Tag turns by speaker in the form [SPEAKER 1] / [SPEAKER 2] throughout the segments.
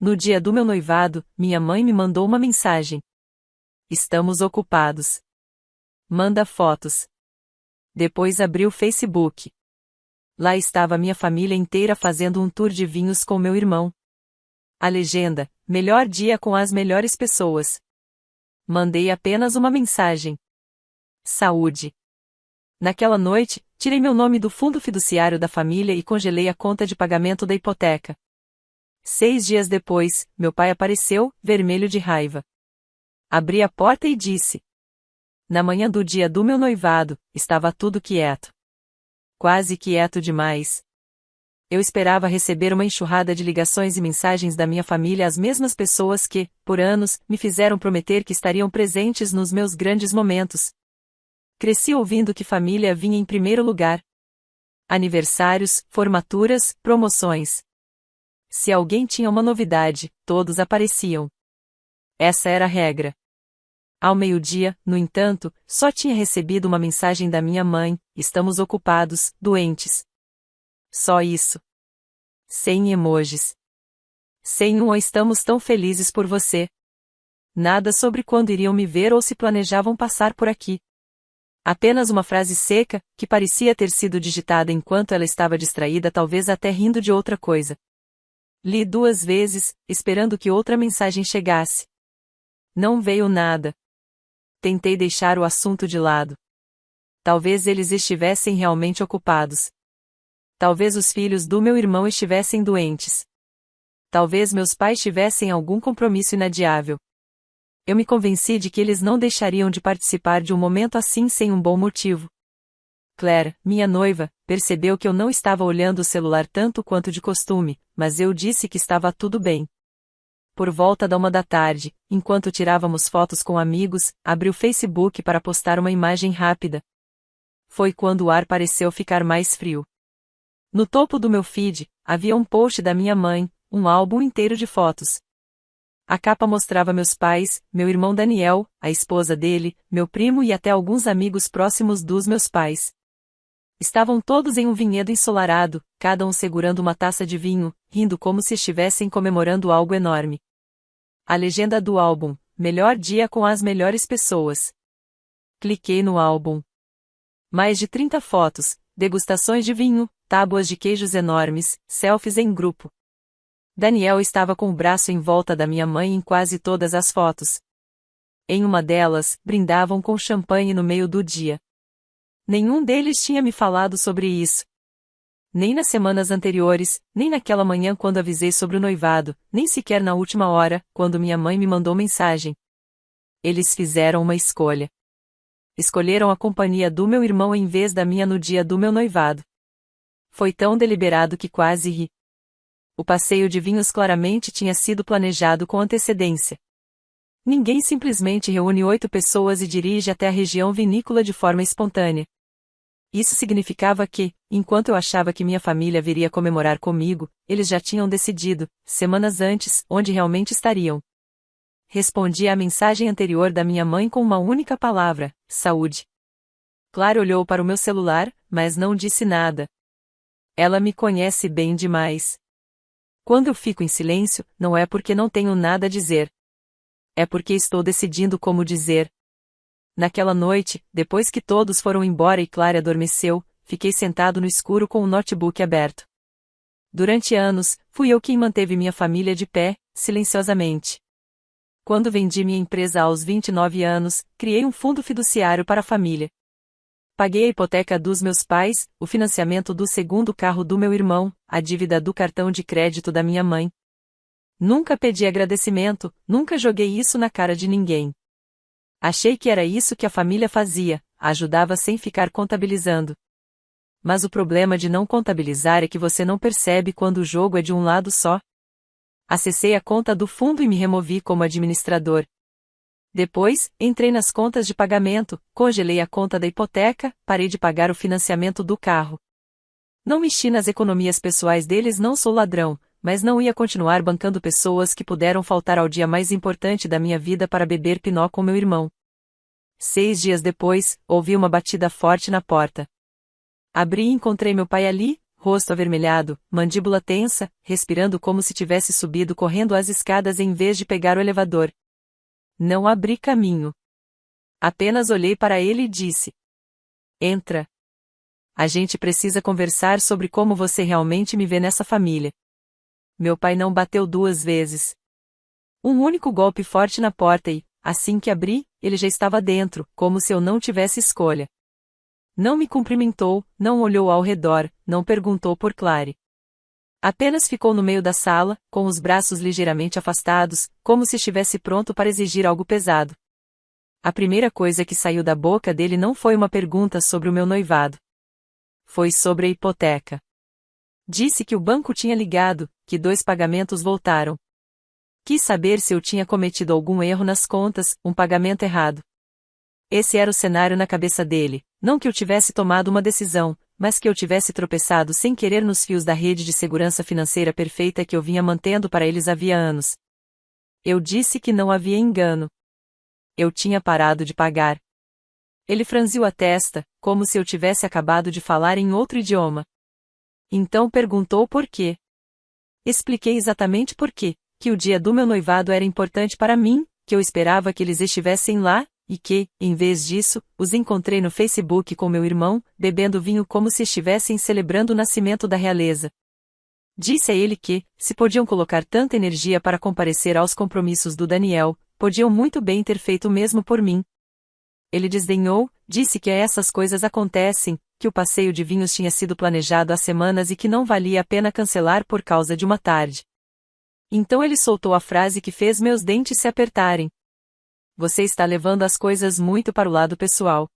[SPEAKER 1] No dia do meu noivado, minha mãe me mandou uma mensagem. Estamos ocupados. Manda fotos. Depois abri o Facebook. Lá estava minha família inteira fazendo um tour de vinhos com meu irmão. A legenda: melhor dia com as melhores pessoas. Mandei apenas uma mensagem. Saúde. Naquela noite, tirei meu nome do fundo fiduciário da família e congelei a conta de pagamento da hipoteca. 6 dias depois, meu pai apareceu, vermelho de raiva. Abri a porta e disse. Na manhã do dia do meu noivado, estava tudo quieto. Quase quieto demais. Eu esperava receber uma enxurrada de ligações e mensagens da minha família, as mesmas pessoas que, por anos, me fizeram prometer que estariam presentes nos meus grandes momentos. Cresci ouvindo que família vinha em primeiro lugar. Aniversários, formaturas, promoções. Se alguém tinha uma novidade, todos apareciam. Essa era a regra. Ao meio-dia, no entanto, só tinha recebido uma mensagem da minha mãe: estamos ocupados, doentes. Só isso. Sem emojis. Sem um estamos tão felizes por você. Nada sobre quando iriam me ver ou se planejavam passar por aqui. Apenas uma frase seca, que parecia ter sido digitada enquanto ela estava distraída, talvez até rindo de outra coisa. Li 2 vezes, esperando que outra mensagem chegasse. Não veio nada. Tentei deixar o assunto de lado. Talvez eles estivessem realmente ocupados. Talvez os filhos do meu irmão estivessem doentes. Talvez meus pais tivessem algum compromisso inadiável. Eu me convenci de que eles não deixariam de participar de um momento assim sem um bom motivo. Claire, minha noiva, percebeu que eu não estava olhando o celular tanto quanto de costume, mas eu disse que estava tudo bem. Por volta da 1 da tarde, enquanto tirávamos fotos com amigos, abri o Facebook para postar uma imagem rápida. Foi quando o ar pareceu ficar mais frio. No topo do meu feed, havia um post da minha mãe, um álbum inteiro de fotos. A capa mostrava meus pais, meu irmão Daniel, a esposa dele, meu primo e até alguns amigos próximos dos meus pais. Estavam todos em um vinhedo ensolarado, cada um segurando uma taça de vinho, rindo como se estivessem comemorando algo enorme. A legenda do álbum: melhor dia com as melhores pessoas. Cliquei no álbum. Mais de 30 fotos, degustações de vinho, tábuas de queijos enormes, selfies em grupo. Daniel estava com o braço em volta da minha mãe em quase todas as fotos. Em uma delas, brindavam com champanhe no meio do dia. Nenhum deles tinha me falado sobre isso. Nem nas semanas anteriores, nem naquela manhã quando avisei sobre o noivado, nem sequer na última hora, quando minha mãe me mandou mensagem. Eles fizeram uma escolha. Escolheram a companhia do meu irmão em vez da minha no dia do meu noivado. Foi tão deliberado que quase ri. O passeio de vinhos claramente tinha sido planejado com antecedência. Ninguém simplesmente reúne 8 pessoas e dirige até a região vinícola de forma espontânea. Isso significava que, enquanto eu achava que minha família viria comemorar comigo, eles já tinham decidido, semanas antes, onde realmente estariam. Respondi à mensagem anterior da minha mãe com uma única palavra: saúde. Claire olhou para o meu celular, mas não disse nada. Ela me conhece bem demais. Quando eu fico em silêncio, não é porque não tenho nada a dizer. É porque estou decidindo como dizer. Naquela noite, depois que todos foram embora e Claire adormeceu, fiquei sentado no escuro com o notebook aberto. Durante anos, fui eu quem manteve minha família de pé, silenciosamente. Quando vendi minha empresa aos 29 anos, criei um fundo fiduciário para a família. Paguei a hipoteca dos meus pais, o financiamento do segundo carro do meu irmão, a dívida do cartão de crédito da minha mãe. Nunca pedi agradecimento, nunca joguei isso na cara de ninguém. Achei que era isso que a família fazia, ajudava sem ficar contabilizando. Mas o problema de não contabilizar é que você não percebe quando o jogo é de um lado só. Acessei a conta do fundo e me removi como administrador. Depois, entrei nas contas de pagamento, congelei a conta da hipoteca, parei de pagar o financiamento do carro. Não mexi nas economias pessoais deles, não sou ladrão, mas não ia continuar bancando pessoas que puderam faltar ao dia mais importante da minha vida para beber pinó com meu irmão. 6 dias depois, ouvi uma batida forte na porta. Abri e encontrei meu pai ali, rosto avermelhado, mandíbula tensa, respirando como se tivesse subido correndo as escadas em vez de pegar o elevador. Não abri caminho. Apenas olhei para ele e disse: Entra. A gente precisa conversar sobre como você realmente me vê nessa família. Meu pai não bateu 2 vezes. Um único golpe forte na porta e, assim que abri, ele já estava dentro, como se eu não tivesse escolha. Não me cumprimentou, não olhou ao redor, não perguntou por Clary. Apenas ficou no meio da sala, com os braços ligeiramente afastados, como se estivesse pronto para exigir algo pesado. A primeira coisa que saiu da boca dele não foi uma pergunta sobre o meu noivado. Foi sobre a hipoteca. Disse que o banco tinha ligado, que 2 pagamentos voltaram. Quis saber se eu tinha cometido algum erro nas contas, um pagamento errado. Esse era o cenário na cabeça dele, não que eu tivesse tomado uma decisão, mas que eu tivesse tropeçado sem querer nos fios da rede de segurança financeira perfeita que eu vinha mantendo para eles havia anos. Eu disse que não havia engano. Eu tinha parado de pagar. Ele franziu a testa, como se eu tivesse acabado de falar em outro idioma. Então perguntou por quê. Expliquei exatamente por quê, que o dia do meu noivado era importante para mim, que eu esperava que eles estivessem lá, e que, em vez disso, os encontrei no Facebook com meu irmão, bebendo vinho como se estivessem celebrando o nascimento da realeza. Disse a ele que, se podiam colocar tanta energia para comparecer aos compromissos do Daniel, podiam muito bem ter feito o mesmo por mim. Ele desdenhou, disse que essas coisas acontecem, que o passeio de vinhos tinha sido planejado há semanas e que não valia a pena cancelar por causa de uma tarde. Então ele soltou a frase que fez meus dentes se apertarem. Você está levando as coisas muito para o lado pessoal.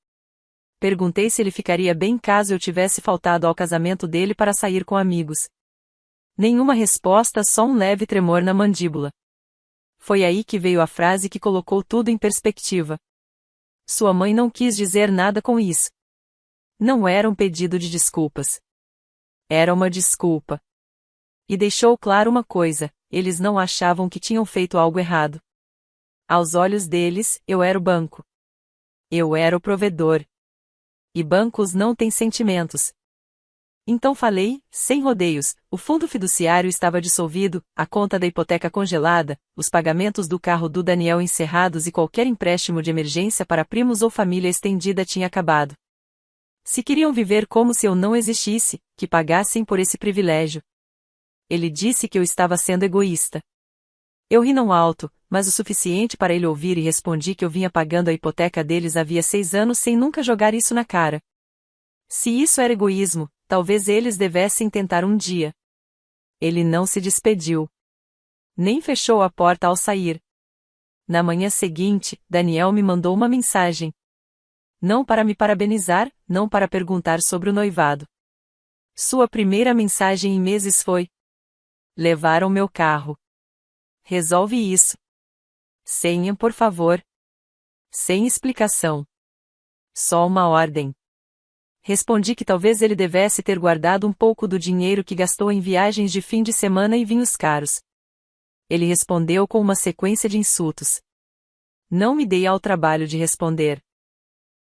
[SPEAKER 1] Perguntei se ele ficaria bem caso eu tivesse faltado ao casamento dele para sair com amigos. Nenhuma resposta, só um leve tremor na mandíbula. Foi aí que veio a frase que colocou tudo em perspectiva. Sua mãe não quis dizer nada com isso. Não era um pedido de desculpas. Era uma desculpa. E deixou claro uma coisa: eles não achavam que tinham feito algo errado. Aos olhos deles, eu era o banco. Eu era o provedor. E bancos não têm sentimentos. Então falei, sem rodeios, o fundo fiduciário estava dissolvido, a conta da hipoteca congelada, os pagamentos do carro do Daniel encerrados e qualquer empréstimo de emergência para primos ou família estendida tinha acabado. Se queriam viver como se eu não existisse, que pagassem por esse privilégio. Ele disse que eu estava sendo egoísta. Eu ri não alto, mas o suficiente para ele ouvir e respondi que eu vinha pagando a hipoteca deles havia 6 anos sem nunca jogar isso na cara. Se isso era egoísmo, talvez eles devessem tentar um dia. Ele não se despediu. Nem fechou a porta ao sair. Na manhã seguinte, Daniel me mandou uma mensagem. Não para me parabenizar, não para perguntar sobre o noivado. Sua primeira mensagem em meses foi: levaram meu carro. Resolve isso. Senha, por favor. Sem explicação. Só uma ordem. Respondi que talvez ele devesse ter guardado um pouco do dinheiro que gastou em viagens de fim de semana e vinhos caros. Ele respondeu com uma sequência de insultos. Não me dei ao trabalho de responder.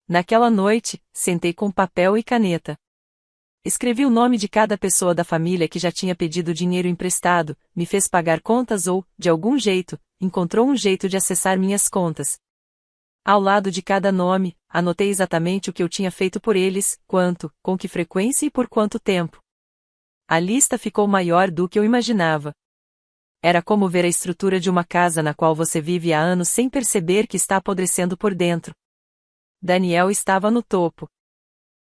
[SPEAKER 1] Naquela noite, sentei com papel e caneta. Escrevi o nome de cada pessoa da família que já tinha pedido dinheiro emprestado, me fez pagar contas ou, de algum jeito, encontrou um jeito de acessar minhas contas. Ao lado de cada nome, anotei exatamente o que eu tinha feito por eles, quanto, com que frequência e por quanto tempo. A lista ficou maior do que eu imaginava. Era como ver a estrutura de uma casa na qual você vive há anos sem perceber que está apodrecendo por dentro. Daniel estava no topo.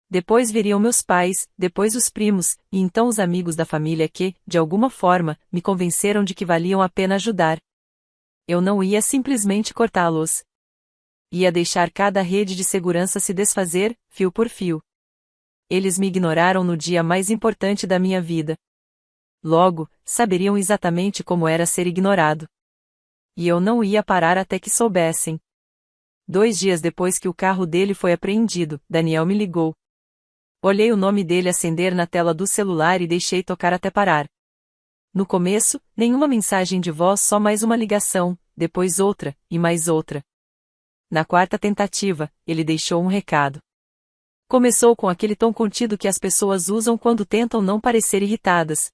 [SPEAKER 1] Depois viriam meus pais, depois os primos, e então os amigos da família que, de alguma forma, me convenceram de que valiam a pena ajudar. Eu não ia simplesmente cortá-los. Ia deixar cada rede de segurança se desfazer, fio por fio. Eles me ignoraram no dia mais importante da minha vida. Logo, saberiam exatamente como era ser ignorado. E eu não ia parar até que soubessem. 2 dias depois que o carro dele foi apreendido, Daniel me ligou. Olhei o nome dele acender na tela do celular e deixei tocar até parar. No começo, nenhuma mensagem de voz, só mais uma ligação, depois outra, e mais outra. Na 4ª tentativa, ele deixou um recado. Começou com aquele tom contido que as pessoas usam quando tentam não parecer irritadas.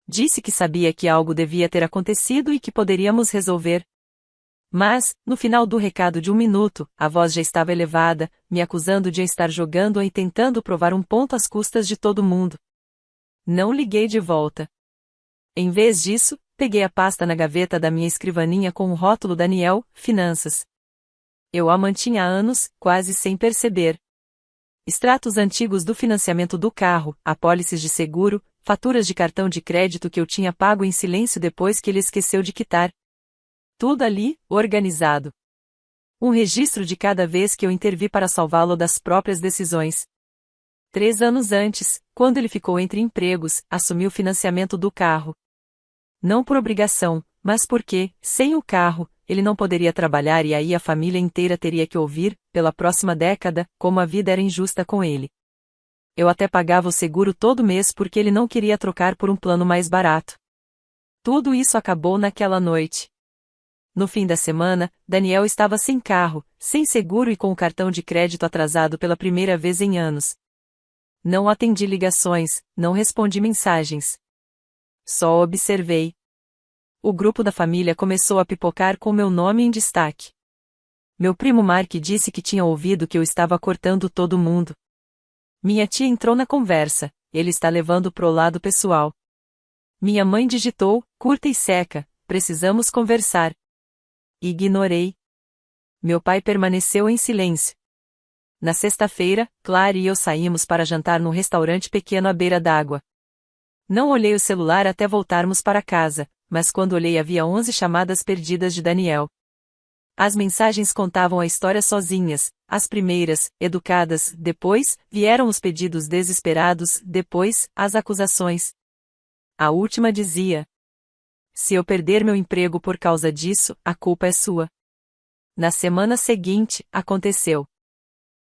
[SPEAKER 1] Disse que sabia que algo devia ter acontecido e que poderíamos resolver. Mas, no final do recado de 1 minuto, a voz já estava elevada, me acusando de estar jogando e tentando provar um ponto às custas de todo mundo. Não liguei de volta. Em vez disso, peguei a pasta na gaveta da minha escrivaninha com o rótulo Daniel, Finanças. Eu a mantinha há anos, quase sem perceber. Extratos antigos do financiamento do carro, apólices de seguro, faturas de cartão de crédito que eu tinha pago em silêncio depois que ele esqueceu de quitar. Tudo ali, organizado. Um registro de cada vez que eu intervi para salvá-lo das próprias decisões. 3 anos antes, quando ele ficou entre empregos, assumi o financiamento do carro. Não por obrigação, mas porque, sem o carro, ele não poderia trabalhar e aí a família inteira teria que ouvir, pela próxima década, como a vida era injusta com ele. Eu até pagava o seguro todo mês porque ele não queria trocar por um plano mais barato. Tudo isso acabou naquela noite. No fim da semana, Daniel estava sem carro, sem seguro e com o cartão de crédito atrasado pela primeira vez em anos. Não atendi ligações, não respondi mensagens. Só observei. O grupo da família começou a pipocar com meu nome em destaque. Meu primo Mark disse que tinha ouvido que eu estava cortando todo mundo. Minha tia entrou na conversa, ele está levando pro lado pessoal. Minha mãe digitou, curta e seca, precisamos conversar. Ignorei. Meu pai permaneceu em silêncio. Na sexta-feira, Clara e eu saímos para jantar num restaurante pequeno à beira d'água. Não olhei o celular até voltarmos para casa, mas quando olhei havia 11 chamadas perdidas de Daniel. As mensagens contavam a história sozinhas, as primeiras, educadas, depois, vieram os pedidos desesperados, depois, as acusações. A última dizia: se eu perder meu emprego por causa disso, a culpa é sua. Na semana seguinte, aconteceu.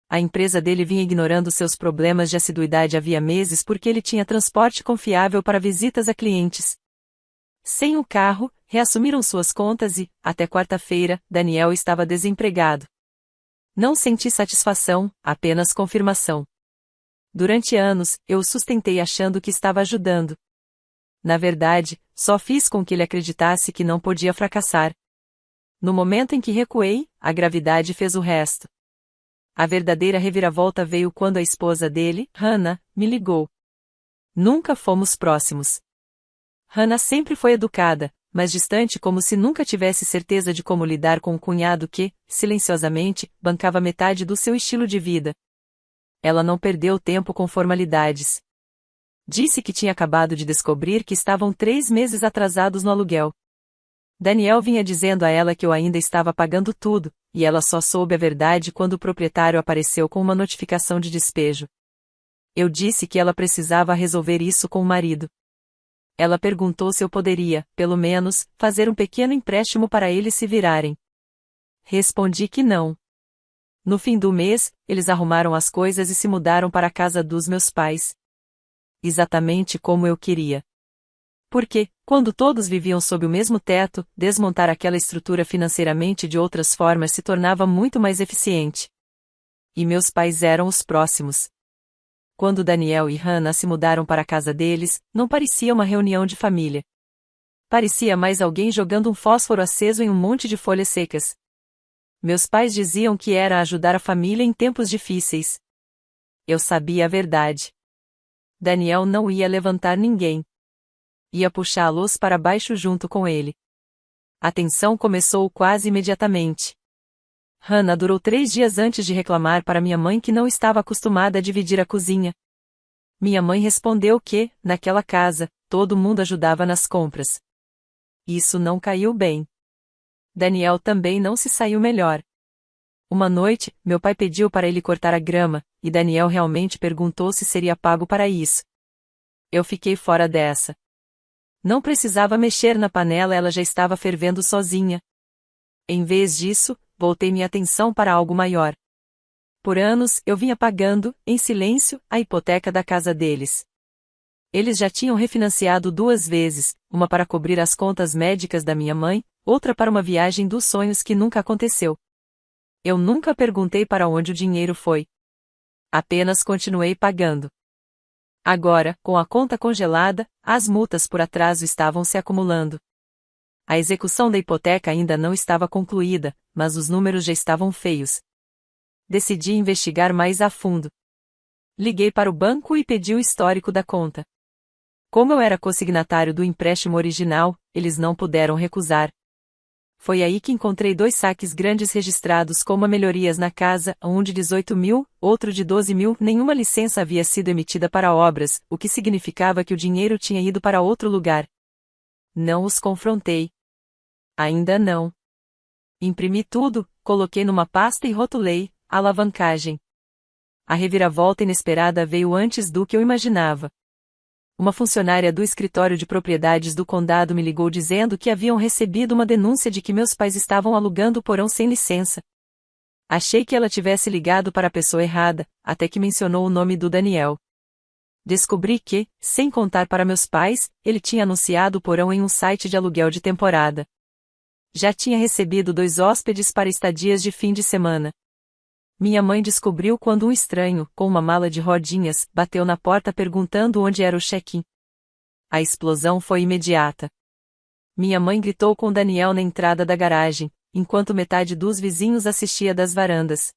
[SPEAKER 1] A empresa dele vinha ignorando seus problemas de assiduidade havia meses porque ele tinha transporte confiável para visitas a clientes. Sem o carro, reassumiram suas contas e, até quarta-feira, Daniel estava desempregado. Não senti satisfação, apenas confirmação. Durante anos, eu o sustentei achando que estava ajudando. Na verdade, só fiz com que ele acreditasse que não podia fracassar. No momento em que recuei, a gravidade fez o resto. A verdadeira reviravolta veio quando a esposa dele, Hannah, me ligou. Nunca fomos próximos. Hannah sempre foi educada, mas distante como se nunca tivesse certeza de como lidar com um cunhado que, silenciosamente, bancava metade do seu estilo de vida. Ela não perdeu tempo com formalidades. Disse que tinha acabado de descobrir que estavam 3 meses atrasados no aluguel. Daniel vinha dizendo a ela que eu ainda estava pagando tudo, e ela só soube a verdade quando o proprietário apareceu com uma notificação de despejo. Eu disse que ela precisava resolver isso com o marido. Ela perguntou se eu poderia, pelo menos, fazer um pequeno empréstimo para eles se virarem. Respondi que não. No fim do mês, eles arrumaram as coisas e se mudaram para a casa dos meus pais. Exatamente como eu queria. Porque, quando todos viviam sob o mesmo teto, desmontar aquela estrutura financeiramente de outras formas se tornava muito mais eficiente. E meus pais eram os próximos. Quando Daniel e Hannah se mudaram para a casa deles, não parecia uma reunião de família. Parecia mais alguém jogando um fósforo aceso em um monte de folhas secas. Meus pais diziam que era ajudar a família em tempos difíceis. Eu sabia a verdade. Daniel não ia levantar ninguém. Ia puxá-los para baixo junto com ele. A tensão começou quase imediatamente. Hannah durou 3 dias antes de reclamar para minha mãe que não estava acostumada a dividir a cozinha. Minha mãe respondeu que, naquela casa, todo mundo ajudava nas compras. Isso não caiu bem. Daniel também não se saiu melhor. Uma noite, meu pai pediu para ele cortar a grama, e Daniel realmente perguntou se seria pago para isso. Eu fiquei fora dessa. Não precisava mexer na panela, ela já estava fervendo sozinha. Em vez disso, voltei minha atenção para algo maior. Por anos, eu vinha pagando, em silêncio, a hipoteca da casa deles. Eles já tinham refinanciado 2 vezes, uma para cobrir as contas médicas da minha mãe, outra para uma viagem dos sonhos que nunca aconteceu. Eu nunca perguntei para onde o dinheiro foi. Apenas continuei pagando. Agora, com a conta congelada, as multas por atraso estavam se acumulando. A execução da hipoteca ainda não estava concluída, mas os números já estavam feios. Decidi investigar mais a fundo. Liguei para o banco e pedi o histórico da conta. Como eu era consignatário do empréstimo original, eles não puderam recusar. Foi aí que encontrei 2 saques grandes registrados como melhorias na casa, um de 18 mil, outro de 12 mil. Nenhuma licença havia sido emitida para obras, o que significava que o dinheiro tinha ido para outro lugar. Não os confrontei. Ainda não. Imprimi tudo, coloquei numa pasta e rotulei: alavancagem. A reviravolta inesperada veio antes do que eu imaginava. Uma funcionária do escritório de propriedades do condado me ligou dizendo que haviam recebido uma denúncia de que meus pais estavam alugando o porão sem licença. Achei que ela tivesse ligado para a pessoa errada, até que mencionou o nome do Daniel. Descobri que, sem contar para meus pais, ele tinha anunciado o porão em um site de aluguel de temporada. Já tinha recebido 2 hóspedes para estadias de fim de semana. Minha mãe descobriu quando um estranho, com uma mala de rodinhas, bateu na porta perguntando onde era o check-in. A explosão foi imediata. Minha mãe gritou com Daniel na entrada da garagem, enquanto metade dos vizinhos assistia das varandas.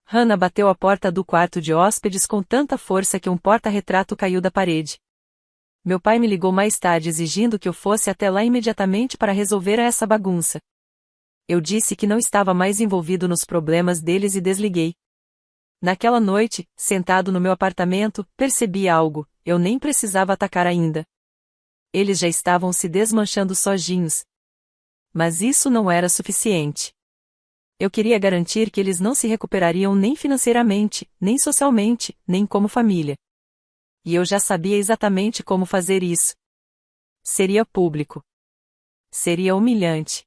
[SPEAKER 1] Hannah bateu a porta do quarto de hóspedes com tanta força que um porta-retrato caiu da parede. Meu pai me ligou mais tarde exigindo que eu fosse até lá imediatamente para resolver essa bagunça. Eu disse que não estava mais envolvido nos problemas deles e desliguei. Naquela noite, sentado no meu apartamento, percebi algo: eu nem precisava atacar ainda. Eles já estavam se desmanchando sozinhos. Mas isso não era suficiente. Eu queria garantir que eles não se recuperariam nem financeiramente, nem socialmente, nem como família. E eu já sabia exatamente como fazer isso. Seria público. Seria humilhante.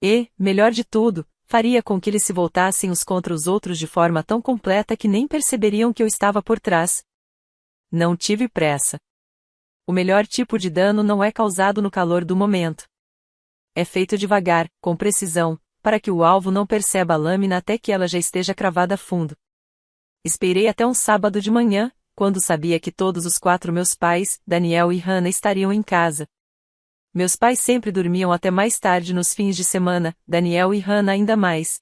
[SPEAKER 1] E, melhor de tudo, faria com que eles se voltassem uns contra os outros de forma tão completa que nem perceberiam que eu estava por trás. Não tive pressa. O melhor tipo de dano não é causado no calor do momento. É feito devagar, com precisão, para que o alvo não perceba a lâmina até que ela já esteja cravada a fundo. Esperei até um sábado de manhã, quando sabia que todos os 4 meus pais, Daniel e Hannah, estariam em casa. Meus pais sempre dormiam até mais tarde nos fins de semana, Daniel e Hannah ainda mais.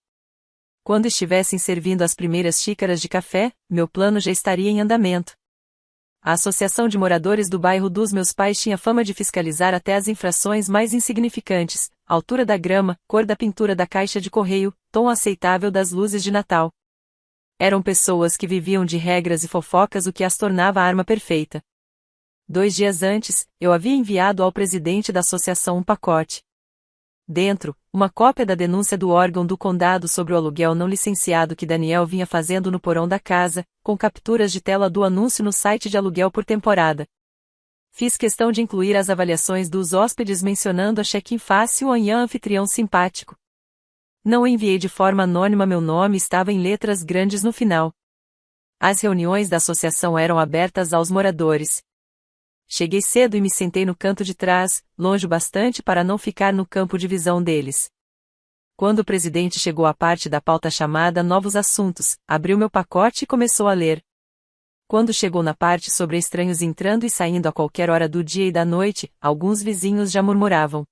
[SPEAKER 1] Quando estivessem servindo as primeiras xícaras de café, meu plano já estaria em andamento. A Associação de Moradores do bairro dos meus pais tinha fama de fiscalizar até as infrações mais insignificantes: altura da grama, cor da pintura da caixa de correio, tom aceitável das luzes de Natal. Eram pessoas que viviam de regras e fofocas, o que as tornava a arma perfeita. 2 dias antes, eu havia enviado ao presidente da associação um pacote. Dentro, uma cópia da denúncia do órgão do condado sobre o aluguel não licenciado que Daniel vinha fazendo no porão da casa, com capturas de tela do anúncio no site de aluguel por temporada. Fiz questão de incluir as avaliações dos hóspedes mencionando a check-in fácil e a anfitrião simpático. Não enviei de forma anônima, meu nome estava em letras grandes no final. As reuniões da associação eram abertas aos moradores. Cheguei cedo e me sentei no canto de trás, longe o bastante para não ficar no campo de visão deles. Quando o presidente chegou à parte da pauta chamada Novos Assuntos, abriu meu pacote e começou a ler. Quando chegou na parte sobre estranhos entrando e saindo a qualquer hora do dia e da noite, alguns vizinhos já murmuravam.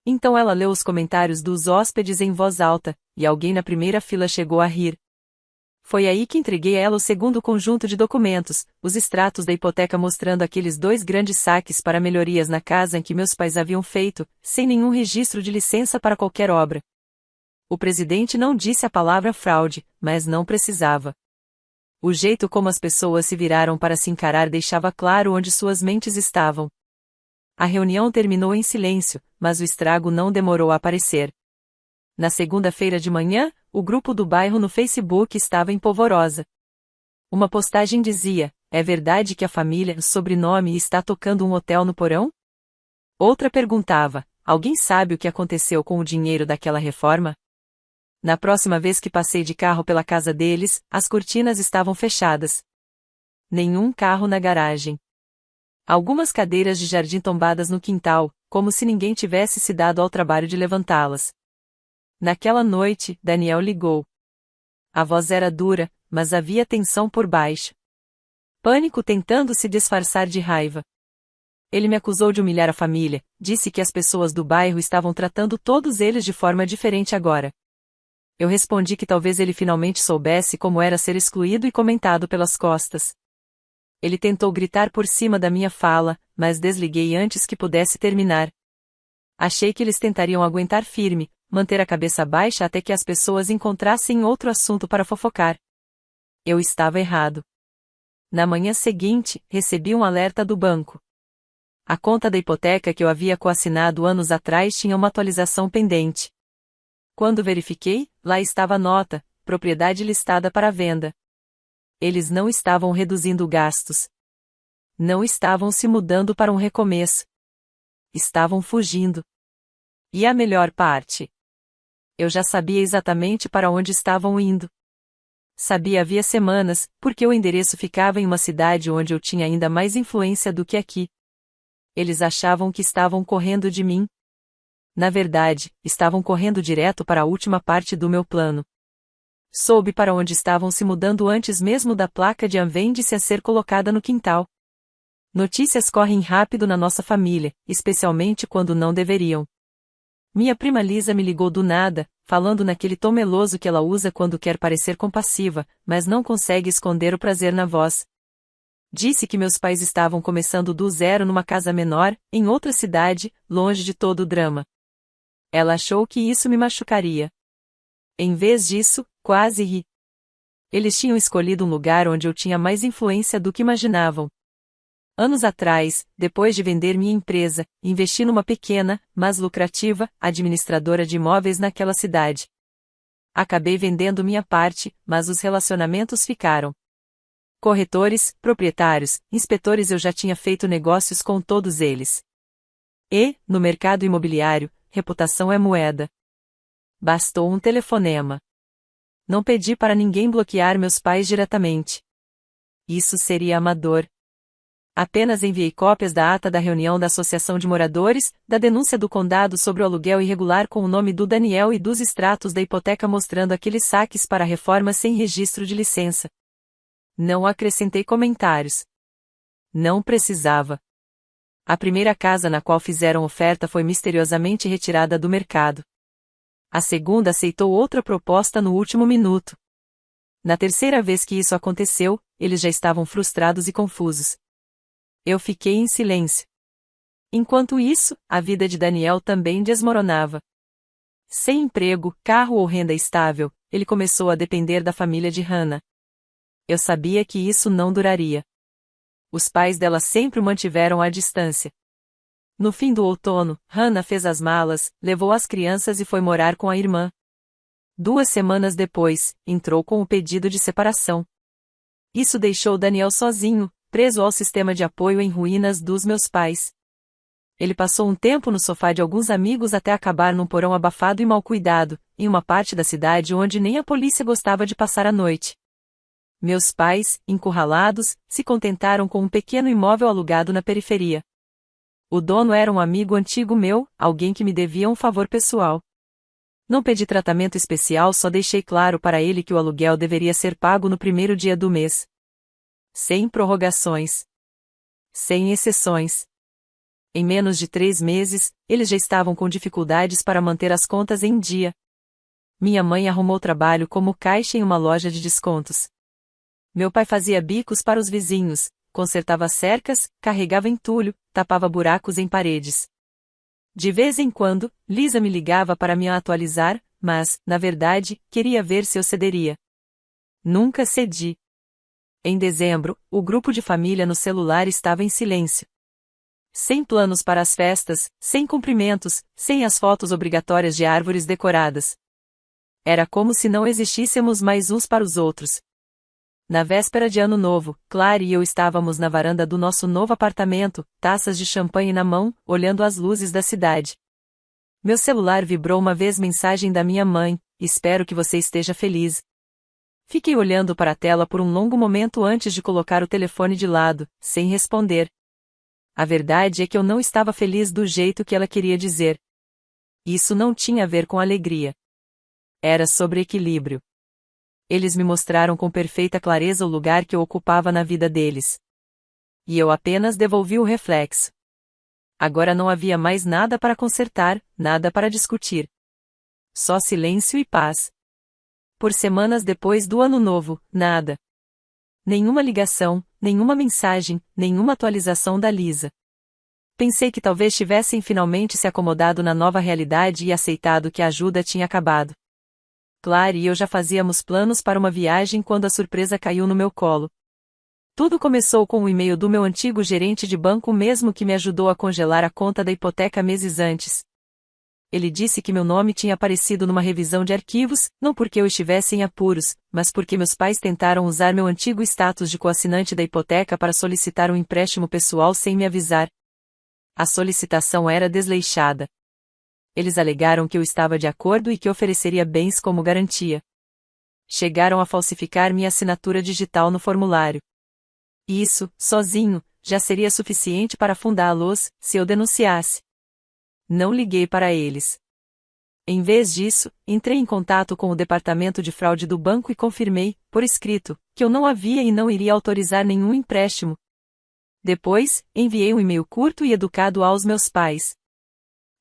[SPEAKER 1] Então ela leu os comentários dos hóspedes em voz alta, e alguém na primeira fila chegou a rir. Foi aí que entreguei a ela o segundo conjunto de documentos, os extratos da hipoteca mostrando aqueles 2 grandes saques para melhorias na casa em que meus pais haviam feito, sem nenhum registro de licença para qualquer obra. O presidente não disse a palavra fraude, mas não precisava. O jeito como as pessoas se viraram para se encarar deixava claro onde suas mentes estavam. A reunião terminou em silêncio, mas o estrago não demorou a aparecer. Na segunda-feira de manhã, o grupo do bairro no Facebook estava em polvorosa. Uma postagem dizia: é verdade que a família sobrenome está tocando um hotel no porão? Outra perguntava: alguém sabe o que aconteceu com o dinheiro daquela reforma? Na próxima vez que passei de carro pela casa deles, as cortinas estavam fechadas. Nenhum carro na garagem. Algumas cadeiras de jardim tombadas no quintal, como se ninguém tivesse se dado ao trabalho de levantá-las. Naquela noite, Daniel ligou. A voz era dura, mas havia tensão por baixo. Pânico tentando se disfarçar de raiva. Ele me acusou de humilhar a família, disse que as pessoas do bairro estavam tratando todos eles de forma diferente agora. Eu respondi que talvez ele finalmente soubesse como era ser excluído e comentado pelas costas. Ele tentou gritar por cima da minha fala, mas desliguei antes que pudesse terminar. Achei que eles tentariam aguentar firme, manter a cabeça baixa até que as pessoas encontrassem outro assunto para fofocar. Eu estava errado. Na manhã seguinte, recebi um alerta do banco. A conta da hipoteca que eu havia coassinado anos atrás tinha uma atualização pendente. Quando verifiquei, lá estava a nota, propriedade listada para venda. Eles não estavam reduzindo gastos. Não estavam se mudando para um recomeço. Estavam fugindo. E a melhor parte? Eu já sabia exatamente para onde estavam indo. Sabia havia semanas, porque o endereço ficava em uma cidade onde eu tinha ainda mais influência do que aqui. Eles achavam que estavam correndo de mim. Na verdade, estavam correndo direto para a última parte do meu plano. Soube para onde estavam se mudando antes mesmo da placa de vende-se a ser colocada no quintal. Notícias correm rápido na nossa família, especialmente quando não deveriam. Minha prima Lisa me ligou do nada, falando naquele tom meloso que ela usa quando quer parecer compassiva, mas não consegue esconder o prazer na voz. Disse que meus pais estavam começando do zero numa casa menor, em outra cidade, longe de todo o drama. Ela achou que isso me machucaria. Em vez disso, quase ri. Eles tinham escolhido um lugar onde eu tinha mais influência do que imaginavam. Anos atrás, depois de vender minha empresa, investi numa pequena, mas lucrativa, administradora de imóveis naquela cidade. Acabei vendendo minha parte, mas os relacionamentos ficaram. Corretores, proprietários, inspetores, eu já tinha feito negócios com todos eles. E, no mercado imobiliário, reputação é moeda. Bastou um telefonema. Não pedi para ninguém bloquear meus pais diretamente. Isso seria amador. Apenas enviei cópias da ata da reunião da Associação de Moradores, da denúncia do condado sobre o aluguel irregular com o nome do Daniel e dos extratos da hipoteca mostrando aqueles saques para a reforma sem registro de licença. Não acrescentei comentários. Não precisava. A primeira casa na qual fizeram oferta foi misteriosamente retirada do mercado. A segunda aceitou outra proposta no último minuto. Na terceira vez que isso aconteceu, eles já estavam frustrados e confusos. Eu fiquei em silêncio. Enquanto isso, a vida de Daniel também desmoronava. Sem emprego, carro ou renda estável, ele começou a depender da família de Hannah. Eu sabia que isso não duraria. Os pais dela sempre o mantiveram à distância. No fim do outono, Hannah fez as malas, levou as crianças e foi morar com a irmã. 2 semanas depois, entrou com o pedido de separação. Isso deixou Daniel sozinho, preso ao sistema de apoio em ruínas dos meus pais. Ele passou um tempo no sofá de alguns amigos até acabar num porão abafado e mal cuidado, em uma parte da cidade onde nem a polícia gostava de passar a noite. Meus pais, encurralados, se contentaram com um pequeno imóvel alugado na periferia. O dono era um amigo antigo meu, alguém que me devia um favor pessoal. Não pedi tratamento especial, só deixei claro para ele que o aluguel deveria ser pago no primeiro dia do mês. Sem prorrogações. Sem exceções. Em menos de 3 meses, eles já estavam com dificuldades para manter as contas em dia. Minha mãe arrumou trabalho como caixa em uma loja de descontos. Meu pai fazia bicos para os vizinhos, consertava cercas, carregava entulho, tapava buracos em paredes. De vez em quando, Lisa me ligava para me atualizar, mas, na verdade, queria ver se eu cederia. Nunca cedi. Em dezembro, o grupo de família no celular estava em silêncio. Sem planos para as festas, sem cumprimentos, sem as fotos obrigatórias de árvores decoradas. Era como se não existíssemos mais uns para os outros. Na véspera de Ano Novo, Claire e eu estávamos na varanda do nosso novo apartamento, taças de champanhe na mão, olhando as luzes da cidade. Meu celular vibrou uma vez mensagem da minha mãe: "Espero que você esteja feliz." Fiquei olhando para a tela por um longo momento antes de colocar o telefone de lado, sem responder. A verdade é que eu não estava feliz do jeito que ela queria dizer. Isso não tinha a ver com alegria. Era sobre equilíbrio. Eles me mostraram com perfeita clareza o lugar que eu ocupava na vida deles. E eu apenas devolvi o reflexo. Agora não havia mais nada para consertar, nada para discutir. Só silêncio e paz. Por semanas depois do Ano Novo, nada. Nenhuma ligação, nenhuma mensagem, nenhuma atualização da Lisa. Pensei que talvez tivessem finalmente se acomodado na nova realidade e aceitado que a ajuda tinha acabado. Clary e eu já fazíamos planos para uma viagem quando a surpresa caiu no meu colo. Tudo começou com um e-mail do meu antigo gerente de banco, mesmo que me ajudou a congelar a conta da hipoteca meses antes. Ele disse que meu nome tinha aparecido numa revisão de arquivos, não porque eu estivesse em apuros, mas porque meus pais tentaram usar meu antigo status de coassinante da hipoteca para solicitar um empréstimo pessoal sem me avisar. A solicitação era desleixada. Eles alegaram que eu estava de acordo e que ofereceria bens como garantia. Chegaram a falsificar minha assinatura digital no formulário. Isso, sozinho, já seria suficiente para afundá-los, se eu denunciasse. Não liguei para eles. Em vez disso, entrei em contato com o departamento de fraude do banco e confirmei, por escrito, que eu não havia e não iria autorizar nenhum empréstimo. Depois, enviei um e-mail curto e educado aos meus pais.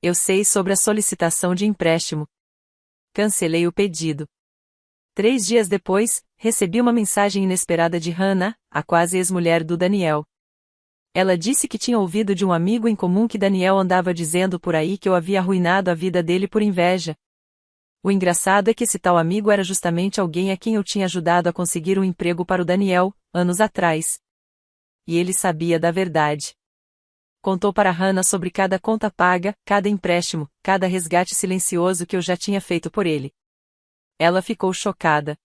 [SPEAKER 1] Eu sei sobre a solicitação de empréstimo. Cancelei o pedido. 3 dias depois, recebi uma mensagem inesperada de Hannah, a quase ex-mulher do Daniel. Ela disse que tinha ouvido de um amigo em comum que Daniel andava dizendo por aí que eu havia arruinado a vida dele por inveja. O engraçado é que esse tal amigo era justamente alguém a quem eu tinha ajudado a conseguir um emprego para o Daniel, anos atrás. E ele sabia da verdade. Contou para Hannah sobre cada conta paga, cada empréstimo, cada resgate silencioso que eu já tinha feito por ele. Ela ficou chocada.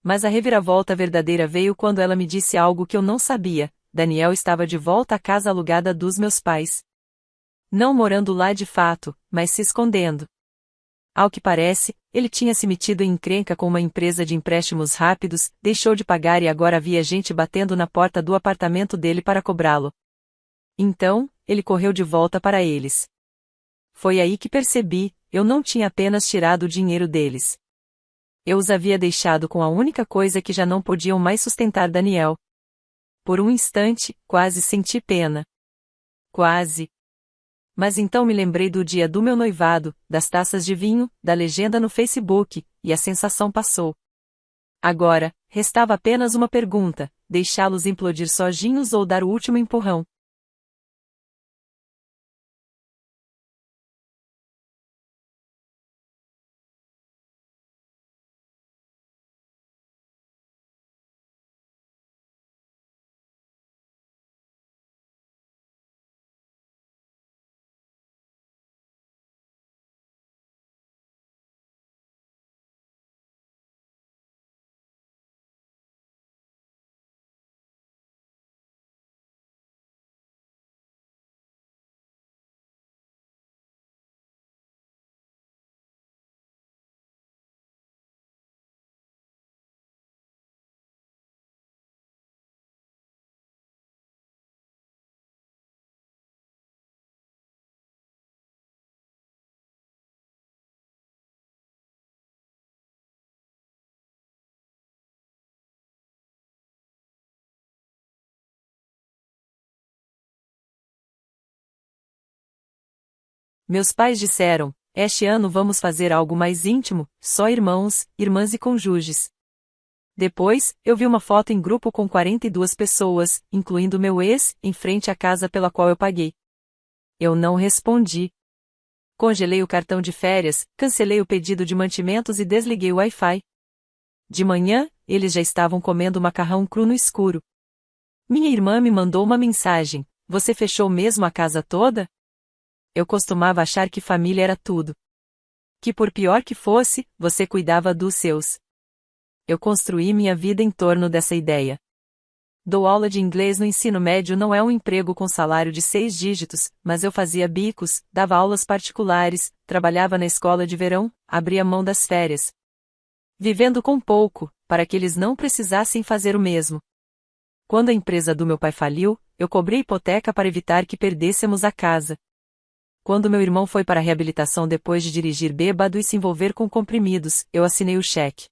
[SPEAKER 1] Mas a reviravolta verdadeira veio quando ela me disse algo que eu não sabia: Daniel estava de volta à casa alugada dos meus pais. Não morando lá de fato, mas se escondendo. Ao que parece, ele tinha se metido em encrenca com uma empresa de empréstimos rápidos, deixou de pagar e agora havia gente batendo na porta do apartamento dele para cobrá-lo. Então, ele correu de volta para eles. Foi aí que percebi: eu não tinha apenas tirado o dinheiro deles. Eu os havia deixado com a única coisa que já não podiam mais sustentar Daniel. Por um instante, quase senti pena. Quase. Mas então me lembrei do dia do meu noivado, das taças de vinho, da legenda no Facebook, e a sensação passou. Agora, restava apenas uma pergunta: deixá-los implodir sozinhos ou dar o último empurrão? Meus pais disseram: este ano vamos fazer algo mais íntimo, só irmãos, irmãs e cônjuges. Depois, eu vi uma foto em grupo com 42 pessoas, incluindo meu ex, em frente à casa pela qual eu paguei. Eu não respondi. Congelei o cartão de férias, cancelei o pedido de mantimentos e desliguei o Wi-Fi. De manhã, eles já estavam comendo macarrão cru no escuro. Minha irmã me mandou uma mensagem: você fechou mesmo a casa toda? Eu costumava achar que família era tudo. Que por pior que fosse, você cuidava dos seus. Eu construí minha vida em torno dessa ideia. Dou aula de inglês no ensino médio, não é um emprego com salário de 6 dígitos, mas eu fazia bicos, dava aulas particulares, trabalhava na escola de verão, abria mão das férias. Vivendo com pouco, para que eles não precisassem fazer o mesmo. Quando a empresa do meu pai faliu, eu cobrei hipoteca para evitar que perdêssemos a casa. Quando meu irmão foi para a reabilitação depois de dirigir bêbado e se envolver com comprimidos, eu assinei o cheque.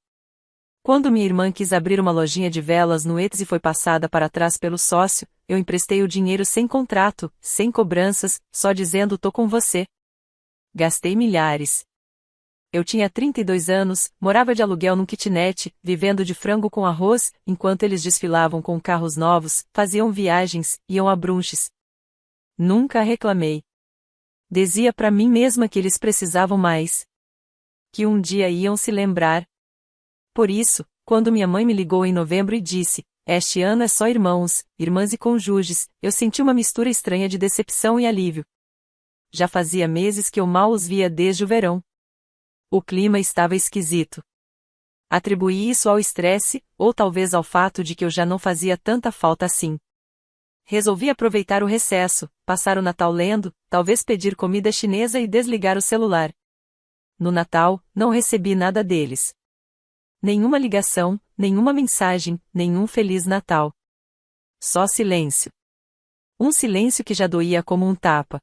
[SPEAKER 1] Quando minha irmã quis abrir uma lojinha de velas no Etsy e foi passada para trás pelo sócio, eu emprestei o dinheiro sem contrato, sem cobranças, só dizendo tô com você. Gastei milhares. Eu tinha 32 anos, morava de aluguel num kitnet, vivendo de frango com arroz, enquanto eles desfilavam com carros novos, faziam viagens, iam a brunches. Nunca reclamei. Dizia para mim mesma que eles precisavam mais. Que um dia iam se lembrar. Por isso, quando minha mãe me ligou em novembro e disse, este ano é só irmãos, irmãs e cônjuges, eu senti uma mistura estranha de decepção e alívio. Já fazia meses que eu mal os via desde o verão. O clima estava esquisito. Atribuí isso ao estresse, ou talvez ao fato de que eu já não fazia tanta falta assim. Resolvi aproveitar o recesso, passar o Natal lendo, talvez pedir comida chinesa e desligar o celular. No Natal, não recebi nada deles. Nenhuma ligação, nenhuma mensagem, nenhum Feliz Natal. Só silêncio. Um silêncio que já doía como um tapa.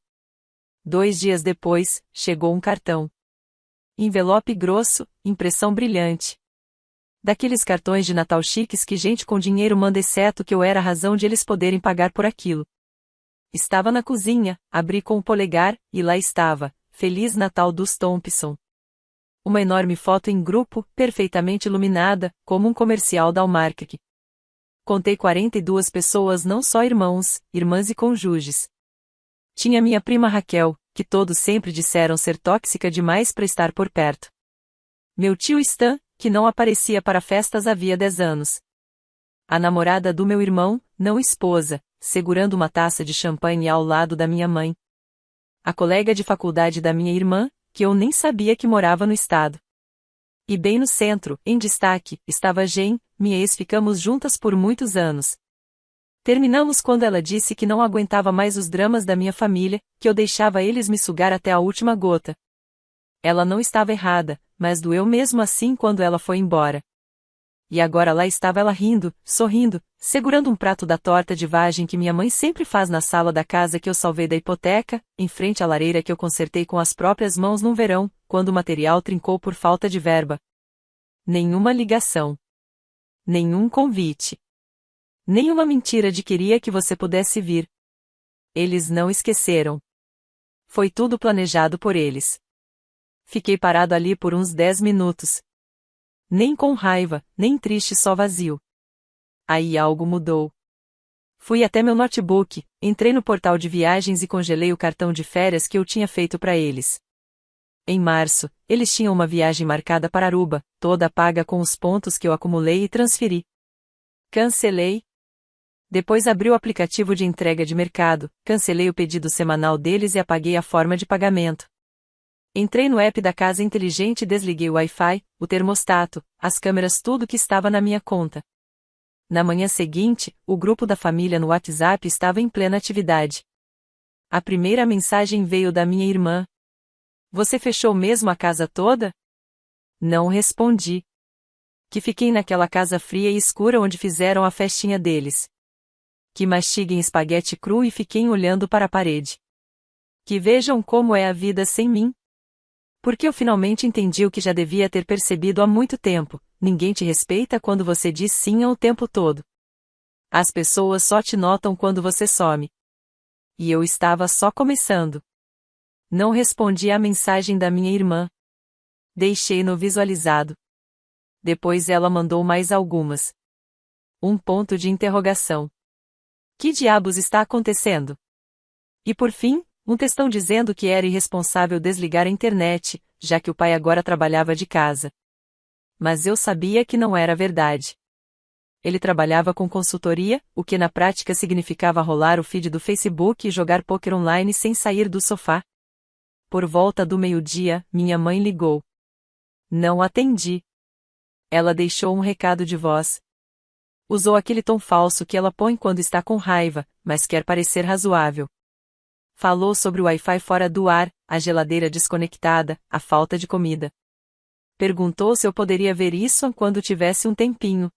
[SPEAKER 1] 2 dias depois, chegou um cartão. Envelope grosso, impressão brilhante. Daqueles cartões de Natal chiques que gente com dinheiro manda, exceto que eu era a razão de eles poderem pagar por aquilo. Estava na cozinha, abri com o polegar, e lá estava, Feliz Natal dos Thompson. Uma enorme foto em grupo, perfeitamente iluminada, como um comercial da Hallmark. Contei 42 pessoas, não só irmãos, irmãs e cônjuges. Tinha minha prima Raquel, que todos sempre disseram ser tóxica demais para estar por perto. Meu tio Stan, que não aparecia para festas havia 10 anos. A namorada do meu irmão, não esposa, segurando uma taça de champanhe ao lado da minha mãe. A colega de faculdade da minha irmã, que eu nem sabia que morava no estado. E bem no centro, em destaque, estava Jen, minha ex. Ficamos juntas por muitos anos. Terminamos quando ela disse que não aguentava mais os dramas da minha família, que eu deixava eles me sugar até a última gota. Ela não estava errada, mas doeu mesmo assim quando ela foi embora. E agora lá estava ela rindo, sorrindo, segurando um prato da torta de vagem que minha mãe sempre faz na sala da casa que eu salvei da hipoteca, em frente à lareira que eu consertei com as próprias mãos num verão, quando o material trincou por falta de verba. Nenhuma ligação. Nenhum convite. Nenhuma mentira de queria que você pudesse vir. Eles não esqueceram. Foi tudo planejado por eles. Fiquei parado ali por uns 10 minutos. Nem com raiva, nem triste, só vazio. Aí algo mudou. Fui até meu notebook, entrei no portal de viagens e congelei o cartão de férias que eu tinha feito para eles. Em março, eles tinham uma viagem marcada para Aruba, toda paga com os pontos que eu acumulei e transferi. Cancelei. Depois abri o aplicativo de entrega de mercado, cancelei o pedido semanal deles e apaguei a forma de pagamento. Entrei no app da casa inteligente e desliguei o Wi-Fi, o termostato, as câmeras, tudo que estava na minha conta. Na manhã seguinte, o grupo da família no WhatsApp estava em plena atividade. A primeira mensagem veio da minha irmã. Você fechou mesmo a casa toda? Não respondi. Que fiquei naquela casa fria e escura onde fizeram a festinha deles. Que mastiguem espaguete cru e fiquem olhando para a parede. Que vejam como é a vida sem mim. Porque eu finalmente entendi o que já devia ter percebido há muito tempo: ninguém te respeita quando você diz sim o tempo todo. As pessoas só te notam quando você some. E eu estava só começando. Não respondi à mensagem da minha irmã. Deixei no visualizado. Depois ela mandou mais algumas. Um ponto de interrogação. Que diabos está acontecendo? E por fim, um textão dizendo que era irresponsável desligar a internet, já que o pai agora trabalhava de casa. Mas eu sabia que não era verdade. Ele trabalhava com consultoria, o que na prática significava rolar o feed do Facebook e jogar pôquer online sem sair do sofá. Por volta do meio-dia, minha mãe ligou. Não atendi. Ela deixou um recado de voz. Usou aquele tom falso que ela põe quando está com raiva, mas quer parecer razoável. Falou sobre o Wi-Fi fora do ar, a geladeira desconectada, a falta de comida. Perguntou se eu poderia ver isso quando tivesse um tempinho.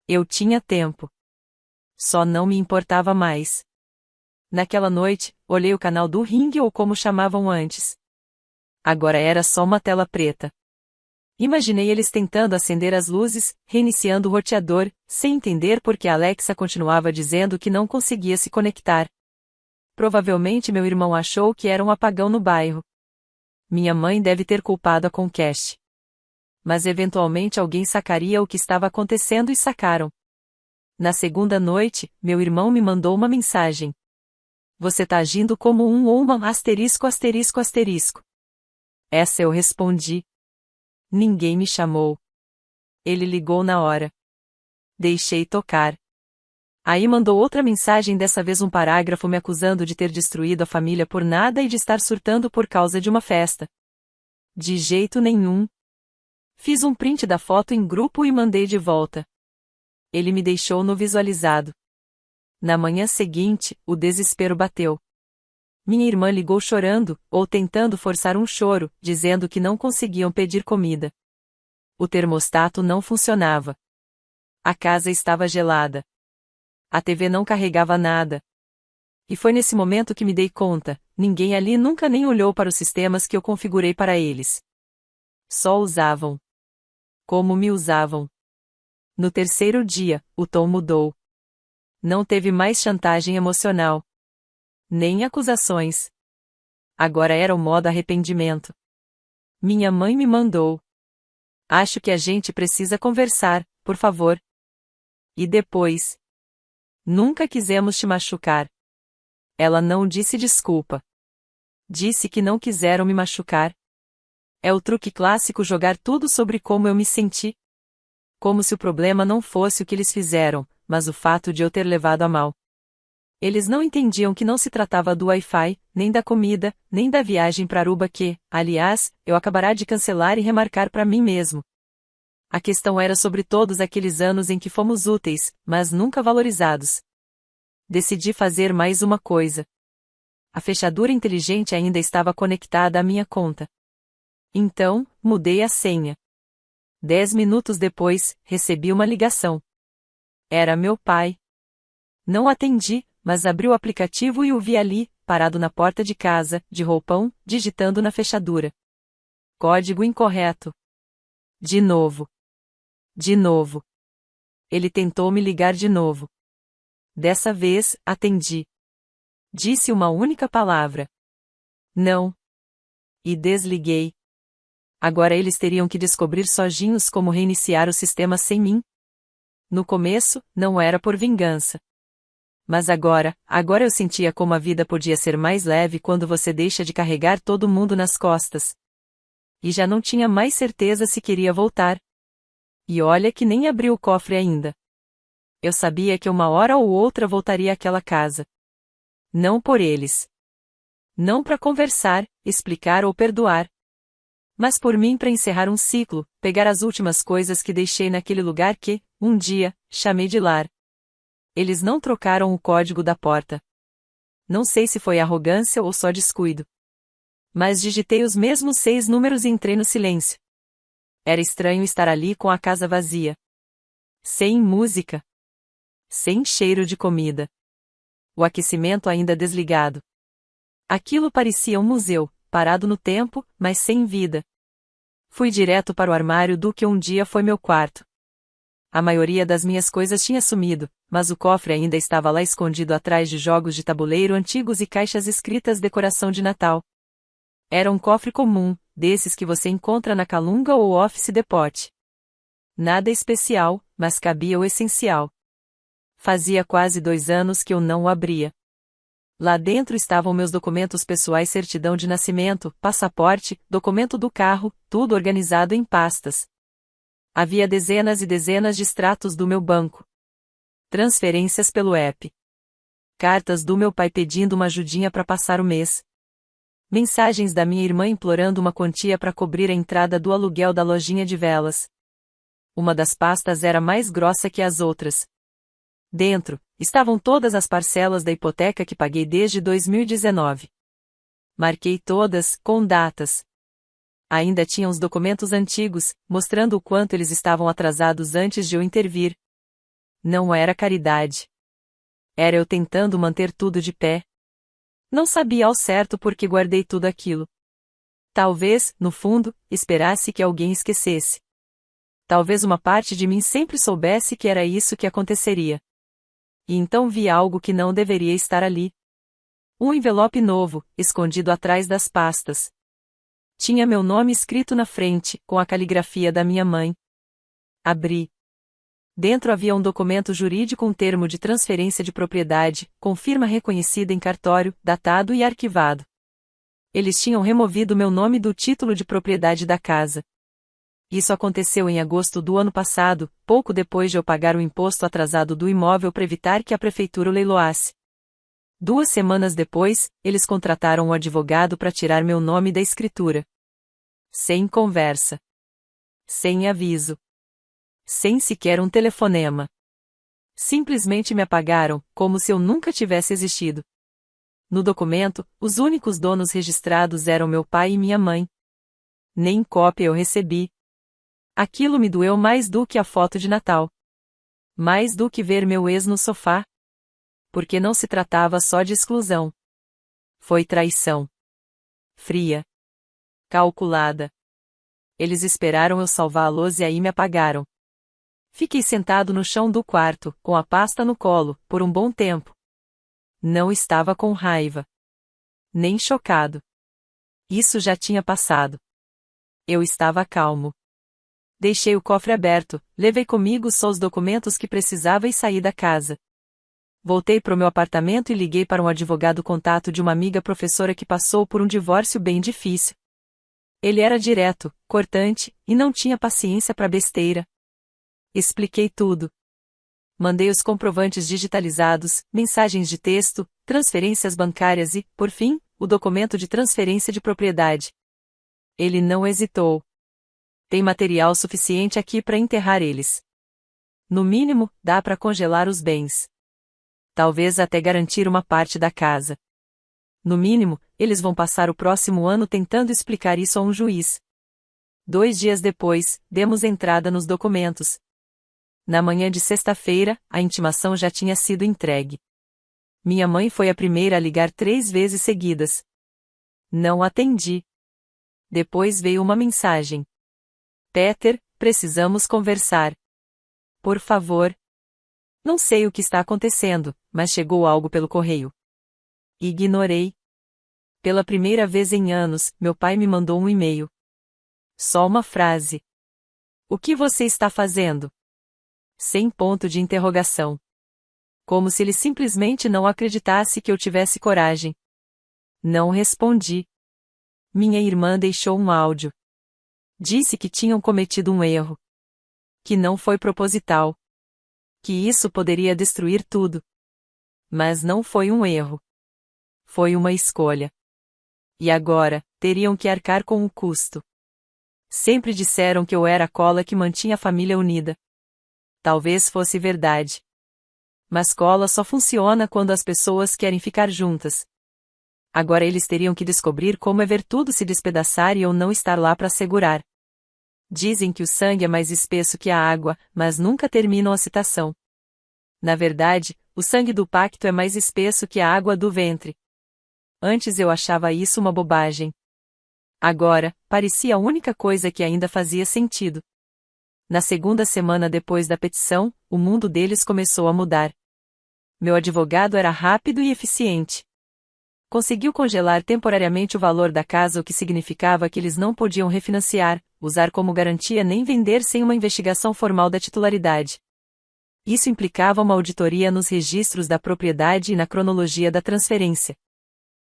[SPEAKER 1] Eu tinha tempo. Só não me importava mais. Naquela noite, olhei o canal do Ring ou como chamavam antes. Agora era só uma tela preta. Imaginei eles tentando acender as luzes, reiniciando o roteador, sem entender por que a Alexa continuava dizendo que não conseguia se conectar. Provavelmente meu irmão achou que era um apagão no bairro. Minha mãe deve ter culpado a Comcast. Mas eventualmente alguém sacaria o que estava acontecendo e sacaram. Na segunda noite, meu irmão me mandou uma mensagem. Você tá agindo como um ou uma asterisco asterisco asterisco. Essa eu respondi. Ninguém me chamou. Ele ligou na hora. Deixei tocar. Aí mandou outra mensagem, dessa vez um parágrafo me acusando de ter destruído a família por nada e de estar surtando por causa de uma festa. De jeito nenhum. Fiz um print da foto em grupo e mandei de volta. Ele me deixou no visualizado. Na manhã seguinte, o desespero bateu. Minha irmã ligou chorando, ou tentando forçar um choro, dizendo que não conseguiam pedir comida. O termostato não funcionava. A casa estava gelada. A TV não carregava nada. E foi nesse momento que me dei conta, ninguém ali nunca nem olhou para os sistemas que eu configurei para eles. Só usavam. Como me usavam. No terceiro dia, o tom mudou. Não teve mais chantagem emocional. Nem acusações. Agora era o modo arrependimento. Minha mãe me mandou. Acho que a gente precisa conversar, por favor. E depois? Nunca quisemos te machucar. Ela não disse desculpa. Disse que não quiseram me machucar. É o truque clássico jogar tudo sobre como eu me senti. Como se o problema não fosse o que eles fizeram, mas o fato de eu ter levado a mal. Eles não entendiam que não se tratava do Wi-Fi, nem da comida, nem da viagem para Aruba que, aliás, eu acabará de cancelar e remarcar para mim mesmo. A questão era sobre todos aqueles anos em que fomos úteis, mas nunca valorizados. Decidi fazer mais uma coisa. A fechadura inteligente ainda estava conectada à minha conta. Então, mudei a senha. 10 minutos depois, recebi uma ligação. Era meu pai. Não atendi, mas abri o aplicativo e o vi ali, parado na porta de casa, de roupão, digitando na fechadura. Código incorreto. De novo. De novo. Ele tentou me ligar de novo. Dessa vez, atendi. Disse uma única palavra. Não. E desliguei. Agora eles teriam que descobrir sozinhos como reiniciar o sistema sem mim. No começo, não era por vingança. Mas agora eu sentia como a vida podia ser mais leve quando você deixa de carregar todo mundo nas costas. E já não tinha mais certeza se queria voltar. E olha que nem abri o cofre ainda. Eu sabia que uma hora ou outra voltaria àquela casa. Não por eles. Não para conversar, explicar ou perdoar. Mas por mim, para encerrar um ciclo, pegar as últimas coisas que deixei naquele lugar que, um dia, chamei de lar. Eles não trocaram o código da porta. Não sei se foi arrogância ou só descuido. Mas digitei os mesmos 6 números e entrei no silêncio. Era estranho estar ali com a casa vazia. Sem música. Sem cheiro de comida. O aquecimento ainda desligado. Aquilo parecia um museu, parado no tempo, mas sem vida. Fui direto para o armário do que um dia foi meu quarto. A maioria das minhas coisas tinha sumido, mas o cofre ainda estava lá escondido atrás de jogos de tabuleiro antigos e caixas escritas decoração de Natal. Era um cofre comum, desses que você encontra na Calunga ou Office Depot. Nada especial, mas cabia o essencial. Fazia quase 2 anos que eu não o abria. Lá dentro estavam meus documentos pessoais, certidão de nascimento, passaporte, documento do carro, tudo organizado em pastas. Havia dezenas e dezenas de extratos do meu banco. Transferências pelo app. Cartas do meu pai pedindo uma ajudinha para passar o mês. Mensagens da minha irmã implorando uma quantia para cobrir a entrada do aluguel da lojinha de velas. Uma das pastas era mais grossa que as outras. Dentro, estavam todas as parcelas da hipoteca que paguei desde 2019. Marquei todas, com datas. Ainda tinha os documentos antigos, mostrando o quanto eles estavam atrasados antes de eu intervir. Não era caridade. Era eu tentando manter tudo de pé. Não sabia ao certo por que guardei tudo aquilo. Talvez, no fundo, esperasse que alguém esquecesse. Talvez uma parte de mim sempre soubesse que era isso que aconteceria. E então vi algo que não deveria estar ali. Um envelope novo, escondido atrás das pastas. Tinha meu nome escrito na frente, com a caligrafia da minha mãe. Abri. Dentro havia um documento jurídico, um termo de transferência de propriedade, com firma reconhecida em cartório, datado e arquivado. Eles tinham removido meu nome do título de propriedade da casa. Isso aconteceu em agosto do ano passado, pouco depois de eu pagar o imposto atrasado do imóvel para evitar que a prefeitura o leiloasse. 2 semanas depois, eles contrataram um advogado para tirar meu nome da escritura. Sem conversa. Sem aviso. Sem sequer um telefonema. Simplesmente me apagaram, como se eu nunca tivesse existido. No documento, os únicos donos registrados eram meu pai e minha mãe. Nem cópia eu recebi. Aquilo me doeu mais do que a foto de Natal. Mais do que ver meu ex no sofá. Porque não se tratava só de exclusão. Foi traição. Fria. Calculada. Eles esperaram eu salvá-los e aí me apagaram. Fiquei sentado no chão do quarto, com a pasta no colo, por um bom tempo. Não estava com raiva. Nem chocado. Isso já tinha passado. Eu estava calmo. Deixei o cofre aberto, levei comigo só os documentos que precisava e saí da casa. Voltei para o meu apartamento e liguei para um advogado contato de uma amiga professora que passou por um divórcio bem difícil. Ele era direto, cortante, e não tinha paciência para besteira. Expliquei tudo. Mandei os comprovantes digitalizados, mensagens de texto, transferências bancárias e, por fim, o documento de transferência de propriedade. Ele não hesitou. Tem material suficiente aqui para enterrar eles. No mínimo, dá para congelar os bens. Talvez até garantir uma parte da casa. No mínimo, eles vão passar o próximo ano tentando explicar isso a um juiz. 2 dias depois, demos entrada nos documentos. Na manhã de sexta-feira, a intimação já tinha sido entregue. Minha mãe foi a primeira a ligar 3 vezes seguidas. Não atendi. Depois veio uma mensagem. Peter, precisamos conversar. Por favor. Não sei o que está acontecendo, mas chegou algo pelo correio. Ignorei. Pela primeira vez em anos, meu pai me mandou um e-mail. Só uma frase. O que você está fazendo? Sem ponto de interrogação. Como se ele simplesmente não acreditasse que eu tivesse coragem. Não respondi. Minha irmã deixou um áudio. Disse que tinham cometido um erro. Que não foi proposital. Que isso poderia destruir tudo. Mas não foi um erro. Foi uma escolha. E agora, teriam que arcar com o custo. Sempre disseram que eu era a cola que mantinha a família unida. Talvez fosse verdade. Mas cola só funciona quando as pessoas querem ficar juntas. Agora eles teriam que descobrir como é ver tudo se despedaçar e eu não estar lá para segurar. Dizem que o sangue é mais espesso que a água, mas nunca terminam a citação. Na verdade, o sangue do pacto é mais espesso que a água do ventre. Antes eu achava isso uma bobagem. Agora, parecia a única coisa que ainda fazia sentido. Na segunda semana depois da petição, o mundo deles começou a mudar. Meu advogado era rápido e eficiente. Conseguiu congelar temporariamente o valor da casa, o que significava que eles não podiam refinanciar, usar como garantia nem vender sem uma investigação formal da titularidade. Isso implicava uma auditoria nos registros da propriedade e na cronologia da transferência.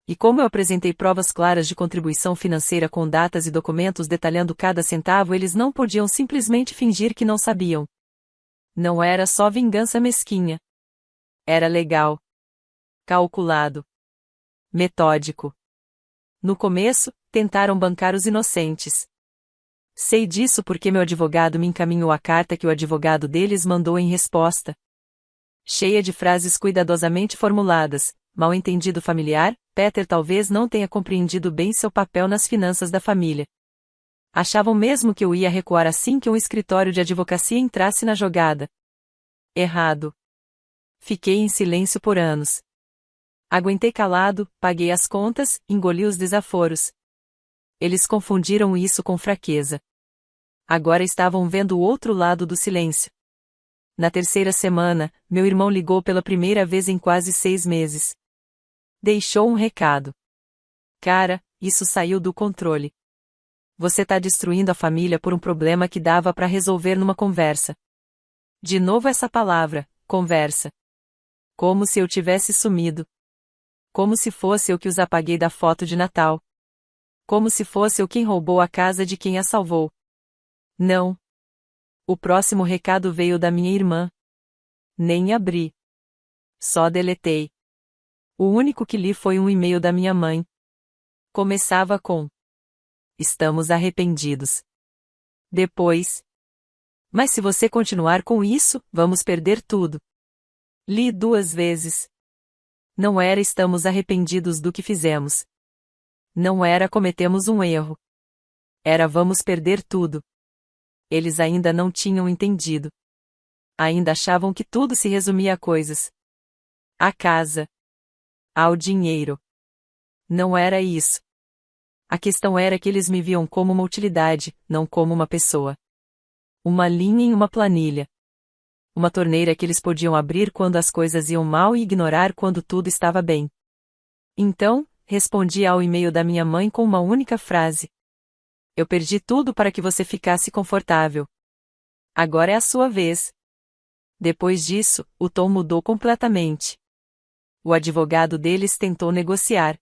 [SPEAKER 1] E como eu apresentei provas claras de contribuição financeira com datas e documentos detalhando cada centavo, eles não podiam simplesmente fingir que não sabiam. Não era só vingança mesquinha. Era legal. Calculado. Metódico. No começo, tentaram bancar os inocentes. Sei disso porque meu advogado me encaminhou a carta que o advogado deles mandou em resposta. Cheia de frases cuidadosamente formuladas, mal-entendido familiar, Peter talvez não tenha compreendido bem seu papel nas finanças da família. Achavam mesmo que eu ia recuar assim que um escritório de advocacia entrasse na jogada. Errado. Fiquei em silêncio por anos. Aguentei calado, paguei as contas, engoli os desaforos. Eles confundiram isso com fraqueza. Agora estavam vendo o outro lado do silêncio. Na terceira semana, meu irmão ligou pela primeira vez em quase 6 meses. Deixou um recado. Cara, isso saiu do controle. Você tá destruindo a família por um problema que dava pra resolver numa conversa. De novo essa palavra, conversa. Como se eu tivesse sumido. Como se fosse eu que os apaguei da foto de Natal. Como se fosse eu quem roubou a casa de quem a salvou. Não. O próximo recado veio da minha irmã. Nem abri. Só deletei. O único que li foi um e-mail da minha mãe. Começava com: Estamos arrependidos. Depois: Mas se você continuar com isso, vamos perder tudo. Li 2 vezes. Não era estamos arrependidos do que fizemos. Não era cometemos um erro. Era vamos perder tudo. Eles ainda não tinham entendido. Ainda achavam que tudo se resumia a coisas. A casa. Ao dinheiro. Não era isso. A questão era que eles me viam como uma utilidade, não como uma pessoa. Uma linha em uma planilha. Uma torneira que eles podiam abrir quando as coisas iam mal e ignorar quando tudo estava bem. Então, respondi ao e-mail da minha mãe com uma única frase. Eu perdi tudo para que você ficasse confortável. Agora é a sua vez. Depois disso, o tom mudou completamente. O advogado deles tentou negociar.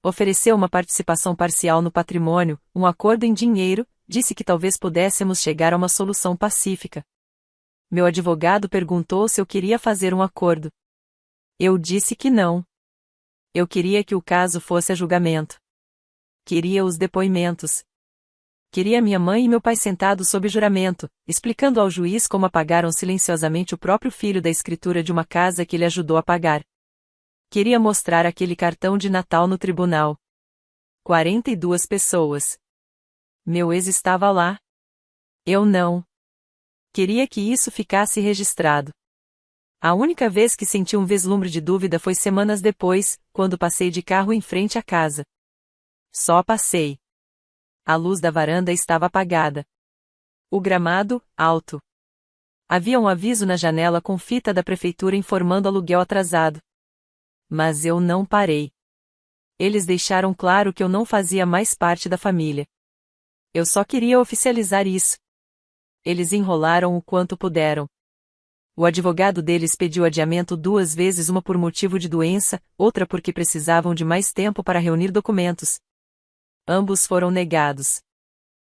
[SPEAKER 1] Ofereceu uma participação parcial no patrimônio, um acordo em dinheiro, disse que talvez pudéssemos chegar a uma solução pacífica. Meu advogado perguntou se eu queria fazer um acordo. Eu disse que não. Eu queria que o caso fosse a julgamento. Queria os depoimentos. Queria minha mãe e meu pai sentados sob juramento, explicando ao juiz como apagaram silenciosamente o próprio filho da escritura de uma casa que ele ajudou a pagar. Queria mostrar aquele cartão de Natal no tribunal. 42 pessoas. Meu ex estava lá. Eu não. Queria que isso ficasse registrado. A única vez que senti um vislumbre de dúvida foi semanas depois, quando passei de carro em frente à casa. Só passei. A luz da varanda estava apagada. O gramado, alto. Havia um aviso na janela com fita da prefeitura informando aluguel atrasado. Mas eu não parei. Eles deixaram claro que eu não fazia mais parte da família. Eu só queria oficializar isso. Eles enrolaram o quanto puderam. O advogado deles pediu adiamento 2 vezes, uma por motivo de doença, outra porque precisavam de mais tempo para reunir documentos. Ambos foram negados.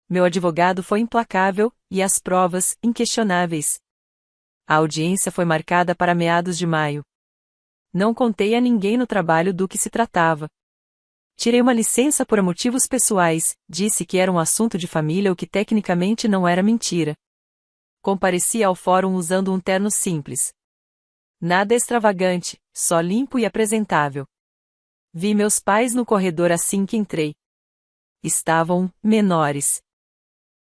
[SPEAKER 1] Meu advogado foi implacável, e as provas, inquestionáveis. A audiência foi marcada para meados de maio. Não contei a ninguém no trabalho do que se tratava. Tirei uma licença por motivos pessoais, disse que era um assunto de família, o que tecnicamente não era mentira. Compareci ao fórum usando um terno simples. Nada extravagante, só limpo e apresentável. Vi meus pais no corredor assim que entrei. Estavam menores.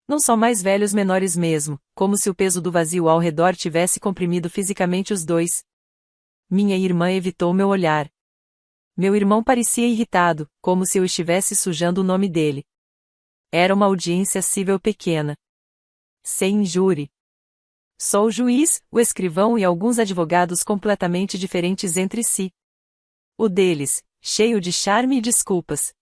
[SPEAKER 1] Não só mais velhos, menores mesmo, como se o peso do vazio ao redor tivesse comprimido fisicamente os dois. Minha irmã evitou meu olhar. Meu irmão parecia irritado, como se eu estivesse sujando o nome dele. Era uma audiência civil pequena. Sem júri. Só o juiz, o escrivão e alguns advogados completamente diferentes entre si. O deles, cheio de charme e desculpas.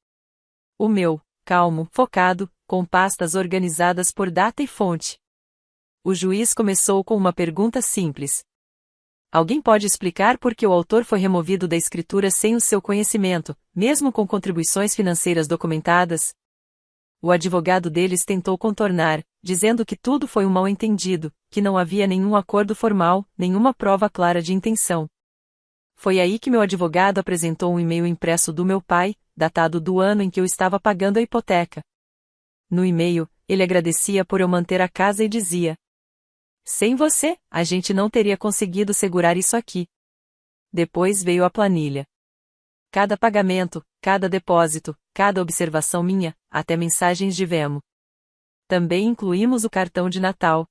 [SPEAKER 1] O meu, calmo, focado, com pastas organizadas por data e fonte. O juiz começou com uma pergunta simples. Alguém pode explicar por que o autor foi removido da escritura sem o seu conhecimento, mesmo com contribuições financeiras documentadas? O advogado deles tentou contornar, dizendo que tudo foi um mal-entendido, que não havia nenhum acordo formal, nenhuma prova clara de intenção. Foi aí que meu advogado apresentou um e-mail impresso do meu pai, datado do ano em que eu estava pagando a hipoteca. No e-mail, ele agradecia por eu manter a casa e dizia: sem você, a gente não teria conseguido segurar isso aqui. Depois veio a planilha. Cada pagamento, cada depósito, cada observação minha, até mensagens de Venmo. Também incluímos o cartão de Natal.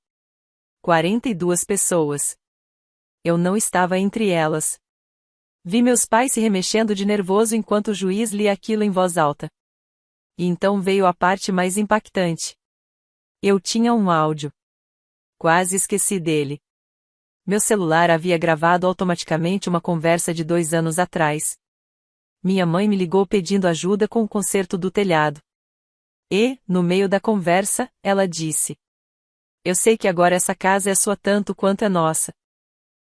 [SPEAKER 1] 42 pessoas. Eu não estava entre elas. Vi meus pais se remexendo de nervoso enquanto o juiz lia aquilo em voz alta. E então veio a parte mais impactante. Eu tinha um áudio. Quase esqueci dele. Meu celular havia gravado automaticamente uma conversa de 2 anos atrás. Minha mãe me ligou pedindo ajuda com o conserto do telhado. E, no meio da conversa, ela disse: "Eu sei que agora essa casa é sua tanto quanto é nossa.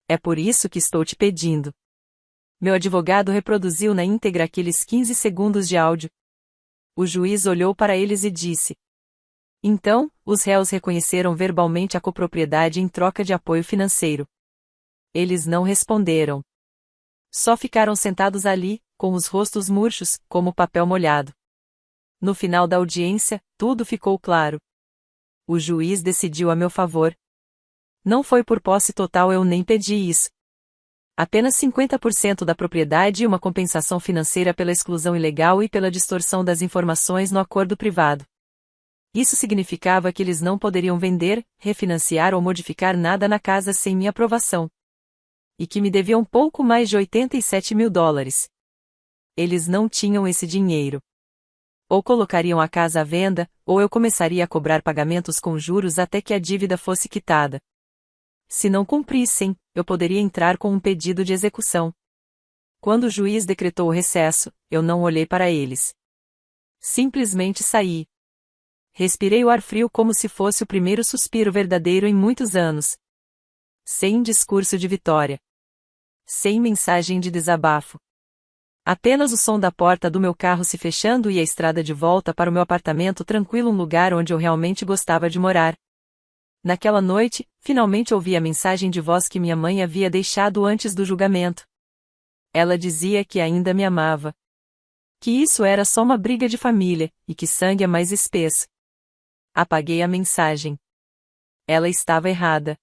[SPEAKER 1] É por isso que estou te pedindo." Meu advogado reproduziu na íntegra aqueles 15 segundos de áudio. O juiz olhou para eles e disse: "Então, os réus reconheceram verbalmente a copropriedade em troca de apoio financeiro." Eles não responderam. Só ficaram sentados ali, com os rostos murchos, como papel molhado. No final da audiência, tudo ficou claro. O juiz decidiu a meu favor. Não foi por posse total, eu nem pedi isso. Apenas 50% da propriedade e uma compensação financeira pela exclusão ilegal e pela distorção das informações no acordo privado. Isso significava que eles não poderiam vender, refinanciar ou modificar nada na casa sem minha aprovação. E que me deviam pouco mais de $87.000. Eles não tinham esse dinheiro. Ou colocariam a casa à venda, ou eu começaria a cobrar pagamentos com juros até que a dívida fosse quitada. Se não cumprissem, eu poderia entrar com um pedido de execução. Quando o juiz decretou o recesso, eu não olhei para eles. Simplesmente saí. Respirei o ar frio como se fosse o primeiro suspiro verdadeiro em muitos anos. Sem discurso de vitória. Sem mensagem de desabafo. Apenas o som da porta do meu carro se fechando e a estrada de volta para o meu apartamento tranquilo, um lugar onde eu realmente gostava de morar. Naquela noite, finalmente ouvi a mensagem de voz que minha mãe havia deixado antes do julgamento. Ela dizia que ainda me amava. Que isso era só uma briga de família, e que sangue é mais espesso. Apaguei a mensagem. Ela estava errada.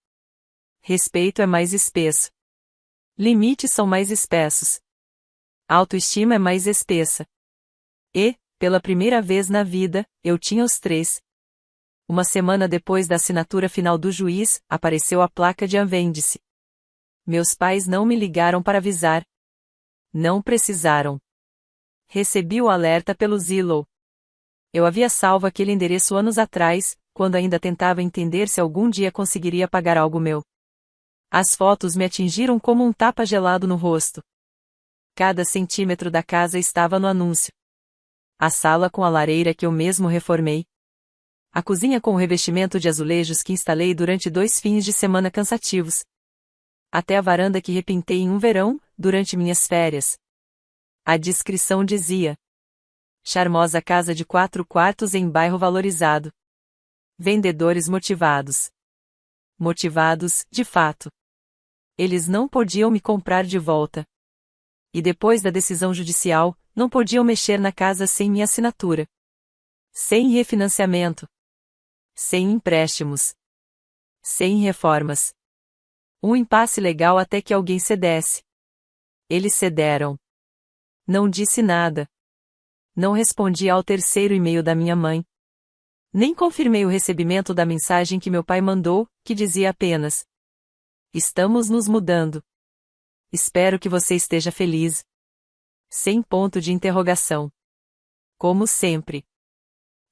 [SPEAKER 1] Respeito é mais espesso. Limites são mais espessos. Autoestima é mais espessa. E, pela primeira vez na vida, eu tinha os 3. Uma semana depois da assinatura final do juiz, apareceu a placa de vende-se. Meus pais não me ligaram para avisar. Não precisaram. Recebi o alerta pelo Zillow. Eu havia salvo aquele endereço anos atrás, quando ainda tentava entender se algum dia conseguiria pagar algo meu. As fotos me atingiram como um tapa gelado no rosto. Cada centímetro da casa estava no anúncio. A sala com a lareira que eu mesmo reformei. A cozinha com o revestimento de azulejos que instalei durante 2 fins de semana cansativos. Até a varanda que repintei em um verão, durante minhas férias. A descrição dizia: charmosa casa de 4 quartos em bairro valorizado. Vendedores motivados. Motivados, de fato. Eles não podiam me comprar de volta. E depois da decisão judicial, não podiam mexer na casa sem minha assinatura. Sem refinanciamento. Sem empréstimos. Sem reformas. Um impasse legal até que alguém cedesse. Eles cederam. Não disse nada. Não respondi ao 3º e-mail da minha mãe. Nem confirmei o recebimento da mensagem que meu pai mandou, que dizia apenas: estamos nos mudando. Espero que você esteja feliz. Sem ponto de interrogação. Como sempre.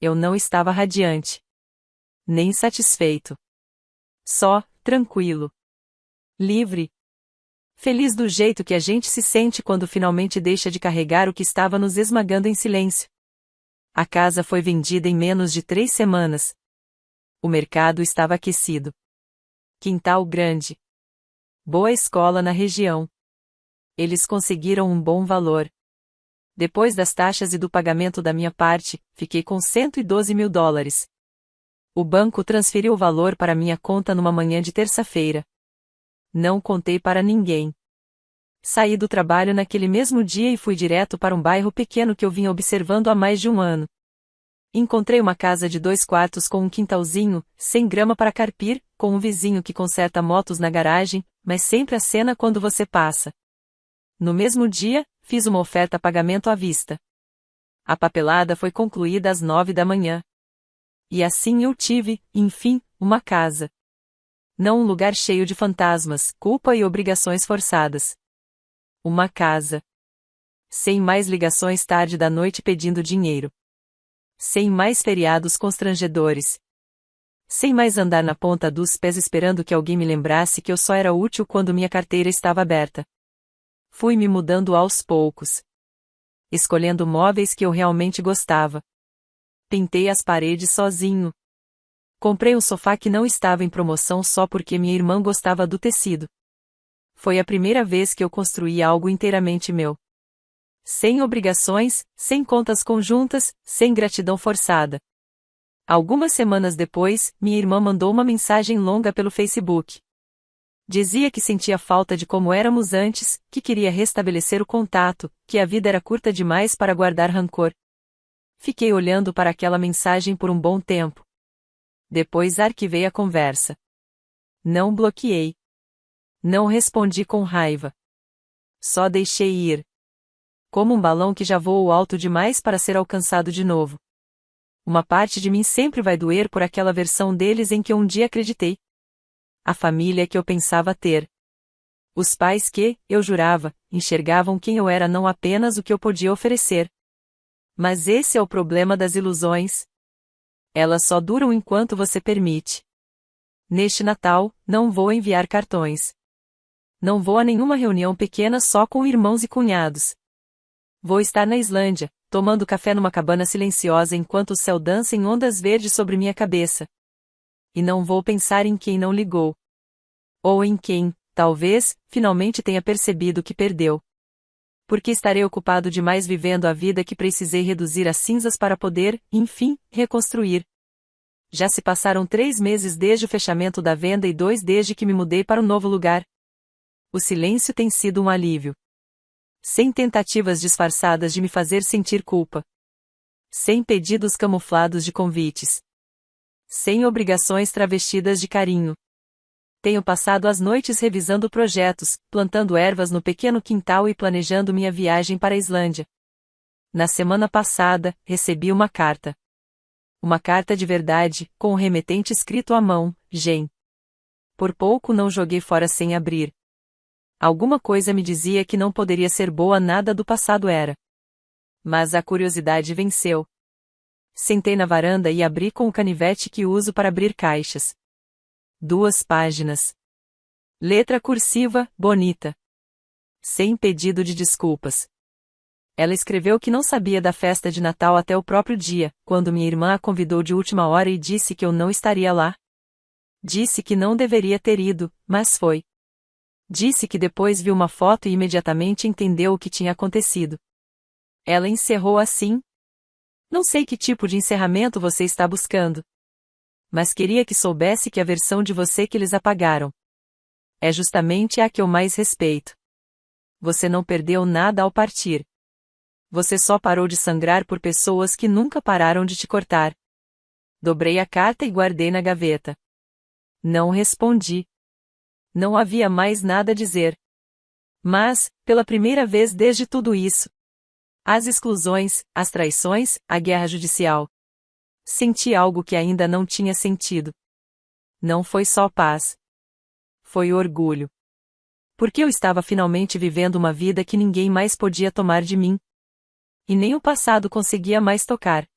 [SPEAKER 1] Eu não estava radiante. Nem satisfeito. Só, tranquilo. Livre. Feliz do jeito que a gente se sente quando finalmente deixa de carregar o que estava nos esmagando em silêncio. A casa foi vendida em menos de 3 semanas. O mercado estava aquecido. Quintal grande. Boa escola na região. Eles conseguiram um bom valor. Depois das taxas e do pagamento da minha parte, fiquei com $112.000. O banco transferiu o valor para minha conta numa manhã de terça-feira. Não contei para ninguém. Saí do trabalho naquele mesmo dia e fui direto para um bairro pequeno que eu vinha observando há mais de um ano. Encontrei uma casa de 2 quartos com um quintalzinho, sem grama para carpir, com um vizinho que conserta motos na garagem, mas sempre acena quando você passa. No mesmo dia, fiz uma oferta a pagamento à vista. A papelada foi concluída às 9 da manhã. E assim eu tive, enfim, uma casa. Não um lugar cheio de fantasmas, culpa e obrigações forçadas. Uma casa. Sem mais ligações tarde da noite pedindo dinheiro. Sem mais feriados constrangedores. Sem mais andar na ponta dos pés esperando que alguém me lembrasse que eu só era útil quando minha carteira estava aberta. Fui me mudando aos poucos. Escolhendo móveis que eu realmente gostava. Pintei as paredes sozinho. Comprei um sofá que não estava em promoção só porque minha irmã gostava do tecido. Foi a primeira vez que eu construí algo inteiramente meu. Sem obrigações, sem contas conjuntas, sem gratidão forçada. Algumas semanas depois, minha irmã mandou uma mensagem longa pelo Facebook. Dizia que sentia falta de como éramos antes, que queria restabelecer o contato, que a vida era curta demais para guardar rancor. Fiquei olhando para aquela mensagem por um bom tempo. Depois arquivei a conversa. Não bloqueei. Não respondi com raiva. Só deixei ir. Como um balão que já voou alto demais para ser alcançado de novo. Uma parte de mim sempre vai doer por aquela versão deles em que eu um dia acreditei. A família que eu pensava ter. Os pais que, eu jurava, enxergavam quem eu era, não apenas o que eu podia oferecer. Mas esse é o problema das ilusões. Elas só duram enquanto você permite. Neste Natal, não vou enviar cartões. Não vou a nenhuma reunião pequena só com irmãos e cunhados. Vou estar na Islândia, tomando café numa cabana silenciosa enquanto o céu dança em ondas verdes sobre minha cabeça. E não vou pensar em quem não ligou. Ou em quem, talvez, finalmente tenha percebido que perdeu. Porque estarei ocupado demais vivendo a vida que precisei reduzir a cinzas para poder, enfim, reconstruir. Já se passaram 3 meses desde o fechamento da venda e 2 desde que me mudei para um novo lugar. O silêncio tem sido um alívio. Sem tentativas disfarçadas de me fazer sentir culpa. Sem pedidos camuflados de convites. Sem obrigações travestidas de carinho. Tenho passado as noites revisando projetos, plantando ervas no pequeno quintal e planejando minha viagem para a Islândia. Na semana passada, recebi uma carta. Uma carta de verdade, com o remetente escrito à mão, Jen. Por pouco não joguei fora sem abrir. Alguma coisa me dizia que não poderia ser boa, nada do passado era. Mas a curiosidade venceu. Sentei na varanda e abri com o canivete que uso para abrir caixas. 2 páginas. Letra cursiva, bonita. Sem pedido de desculpas. Ela escreveu que não sabia da festa de Natal até o próprio dia, quando minha irmã a convidou de última hora e disse que eu não estaria lá. Disse que não deveria ter ido, mas foi. Disse que depois viu uma foto e imediatamente entendeu o que tinha acontecido. Ela encerrou assim. Não sei que tipo de encerramento você está buscando. Mas queria que soubesse que a versão de você que eles apagaram é justamente a que eu mais respeito. Você não perdeu nada ao partir. Você só parou de sangrar por pessoas que nunca pararam de te cortar. Dobrei a carta e guardei na gaveta. Não respondi. Não havia mais nada a dizer. Mas, pela primeira vez desde tudo isso, as exclusões, as traições, a guerra judicial, senti algo que ainda não tinha sentido. Não foi só paz. Foi orgulho. Porque eu estava finalmente vivendo uma vida que ninguém mais podia tomar de mim. E nem o passado conseguia mais tocar.